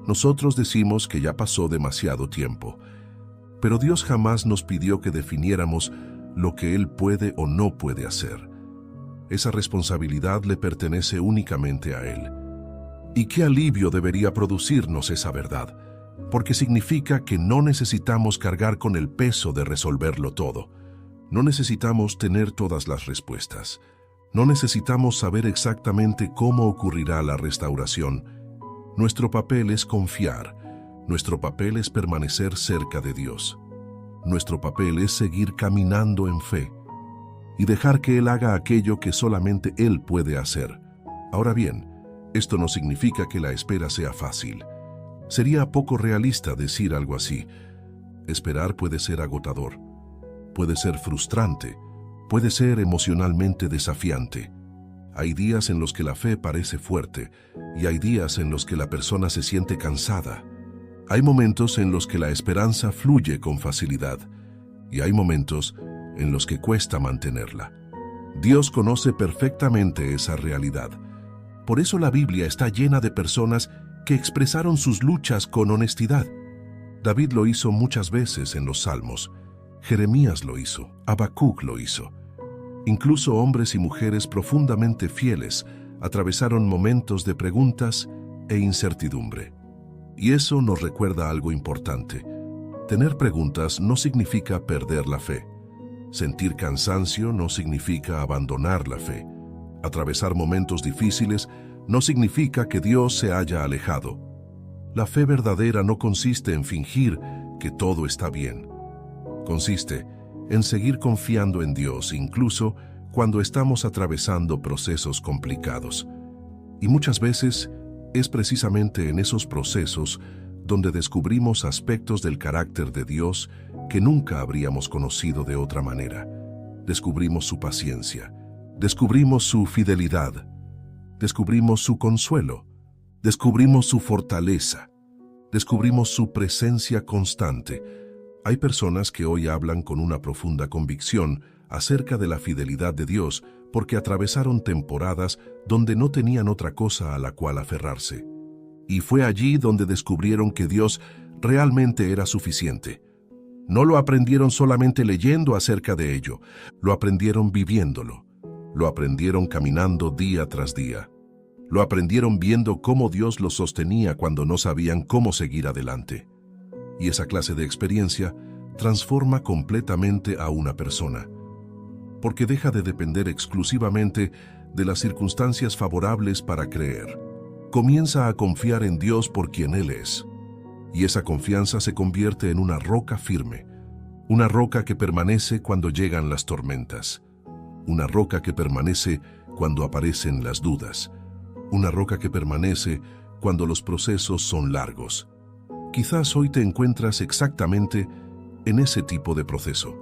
Nosotros decimos que ya pasó demasiado tiempo. Pero Dios jamás nos pidió que definiéramos lo que Él puede o no puede hacer. Esa responsabilidad le pertenece únicamente a Él. Y qué alivio debería producirnos esa verdad, porque significa que no necesitamos cargar con el peso de resolverlo todo. No necesitamos tener todas las respuestas. No necesitamos saber exactamente cómo ocurrirá la restauración. Nuestro papel es confiar. Nuestro papel es permanecer cerca de Dios. Nuestro papel es seguir caminando en fe y dejar que Él haga aquello que solamente Él puede hacer. Ahora bien, esto no significa que la espera sea fácil. Sería poco realista decir algo así. Esperar puede ser agotador, puede ser frustrante, puede ser emocionalmente desafiante. Hay días en los que la fe parece fuerte y hay días en los que la persona se siente cansada. Hay momentos en los que la esperanza fluye con facilidad y hay momentos en los que cuesta mantenerla. Dios conoce perfectamente esa realidad. Por eso la Biblia está llena de personas que expresaron sus luchas con honestidad. David lo hizo muchas veces en los Salmos. Jeremías lo hizo, Habacuc lo hizo. Incluso hombres y mujeres profundamente fieles atravesaron momentos de preguntas e incertidumbre. Y eso nos recuerda algo importante. Tener preguntas no significa perder la fe. Sentir cansancio no significa abandonar la fe. Atravesar momentos difíciles no significa que Dios se haya alejado. La fe verdadera no consiste en fingir que todo está bien. Consiste en seguir confiando en Dios incluso cuando estamos atravesando procesos complicados. Y muchas veces es precisamente en esos procesos donde descubrimos aspectos del carácter de Dios que nunca habríamos conocido de otra manera. Descubrimos su paciencia, descubrimos su fidelidad, descubrimos su consuelo, descubrimos su fortaleza, descubrimos su presencia constante. Hay personas que hoy hablan con una profunda convicción acerca de la fidelidad de Dios porque atravesaron temporadas donde no tenían otra cosa a la cual aferrarse. Y fue allí donde descubrieron que Dios realmente era suficiente. No lo aprendieron solamente leyendo acerca de ello, lo aprendieron viviéndolo. Lo aprendieron caminando día tras día. Lo aprendieron viendo cómo Dios los sostenía cuando no sabían cómo seguir adelante. Y esa clase de experiencia transforma completamente a una persona, porque deja de depender exclusivamente de las circunstancias favorables para creer. Comienza a confiar en Dios por quien Él es. Y esa confianza se convierte en una roca firme, una roca que permanece cuando llegan las tormentas, una roca que permanece cuando aparecen las dudas, una roca que permanece cuando los procesos son largos. Quizás hoy te encuentras exactamente en ese tipo de proceso.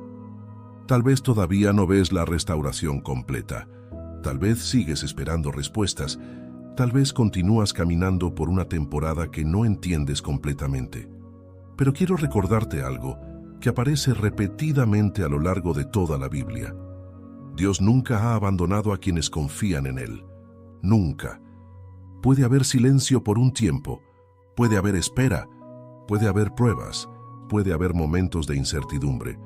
Tal vez todavía no ves la restauración completa, tal vez sigues esperando respuestas, tal vez continúas caminando por una temporada que no entiendes completamente. Pero quiero recordarte algo que aparece repetidamente a lo largo de toda la Biblia. Dios nunca ha abandonado a quienes confían en Él. Nunca. Puede haber silencio por un tiempo, puede haber espera, puede haber pruebas, puede haber momentos de incertidumbre,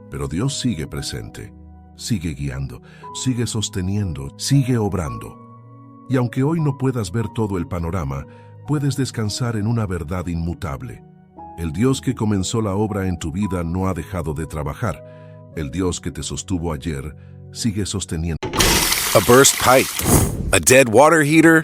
pero Dios sigue presente, sigue guiando, sigue sosteniendo, sigue obrando. Y aunque hoy no puedas ver todo el panorama, puedes descansar en una verdad inmutable. El Dios que comenzó la obra en tu vida no ha dejado de trabajar. El Dios que te sostuvo ayer sigue sosteniendo. A burst pipe, a dead water heater,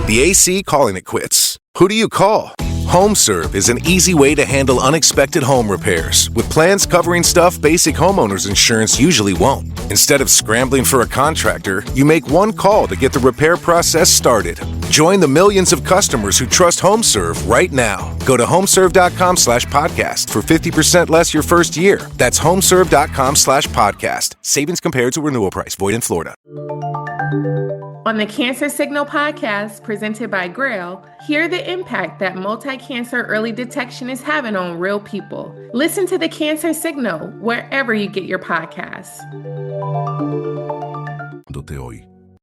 the AC calling it quits. Who do you call? HomeServe is an easy way to handle unexpected home repairs, with plans covering stuff basic homeowners insurance usually won't. Instead of scrambling for a contractor, you make one call to get the repair process started. Join the millions of customers who trust HomeServe right now. Go to homeserve.com/podcast for 50% less your first year. That's homeserve.com/podcast. Savings compared to renewal price. Void in Florida. On the Cancer Signal podcast presented by Grail, hear the impact that multi-cancer early detection is having on real people. Listen to the Cancer Signal wherever you get your podcasts. Hoy.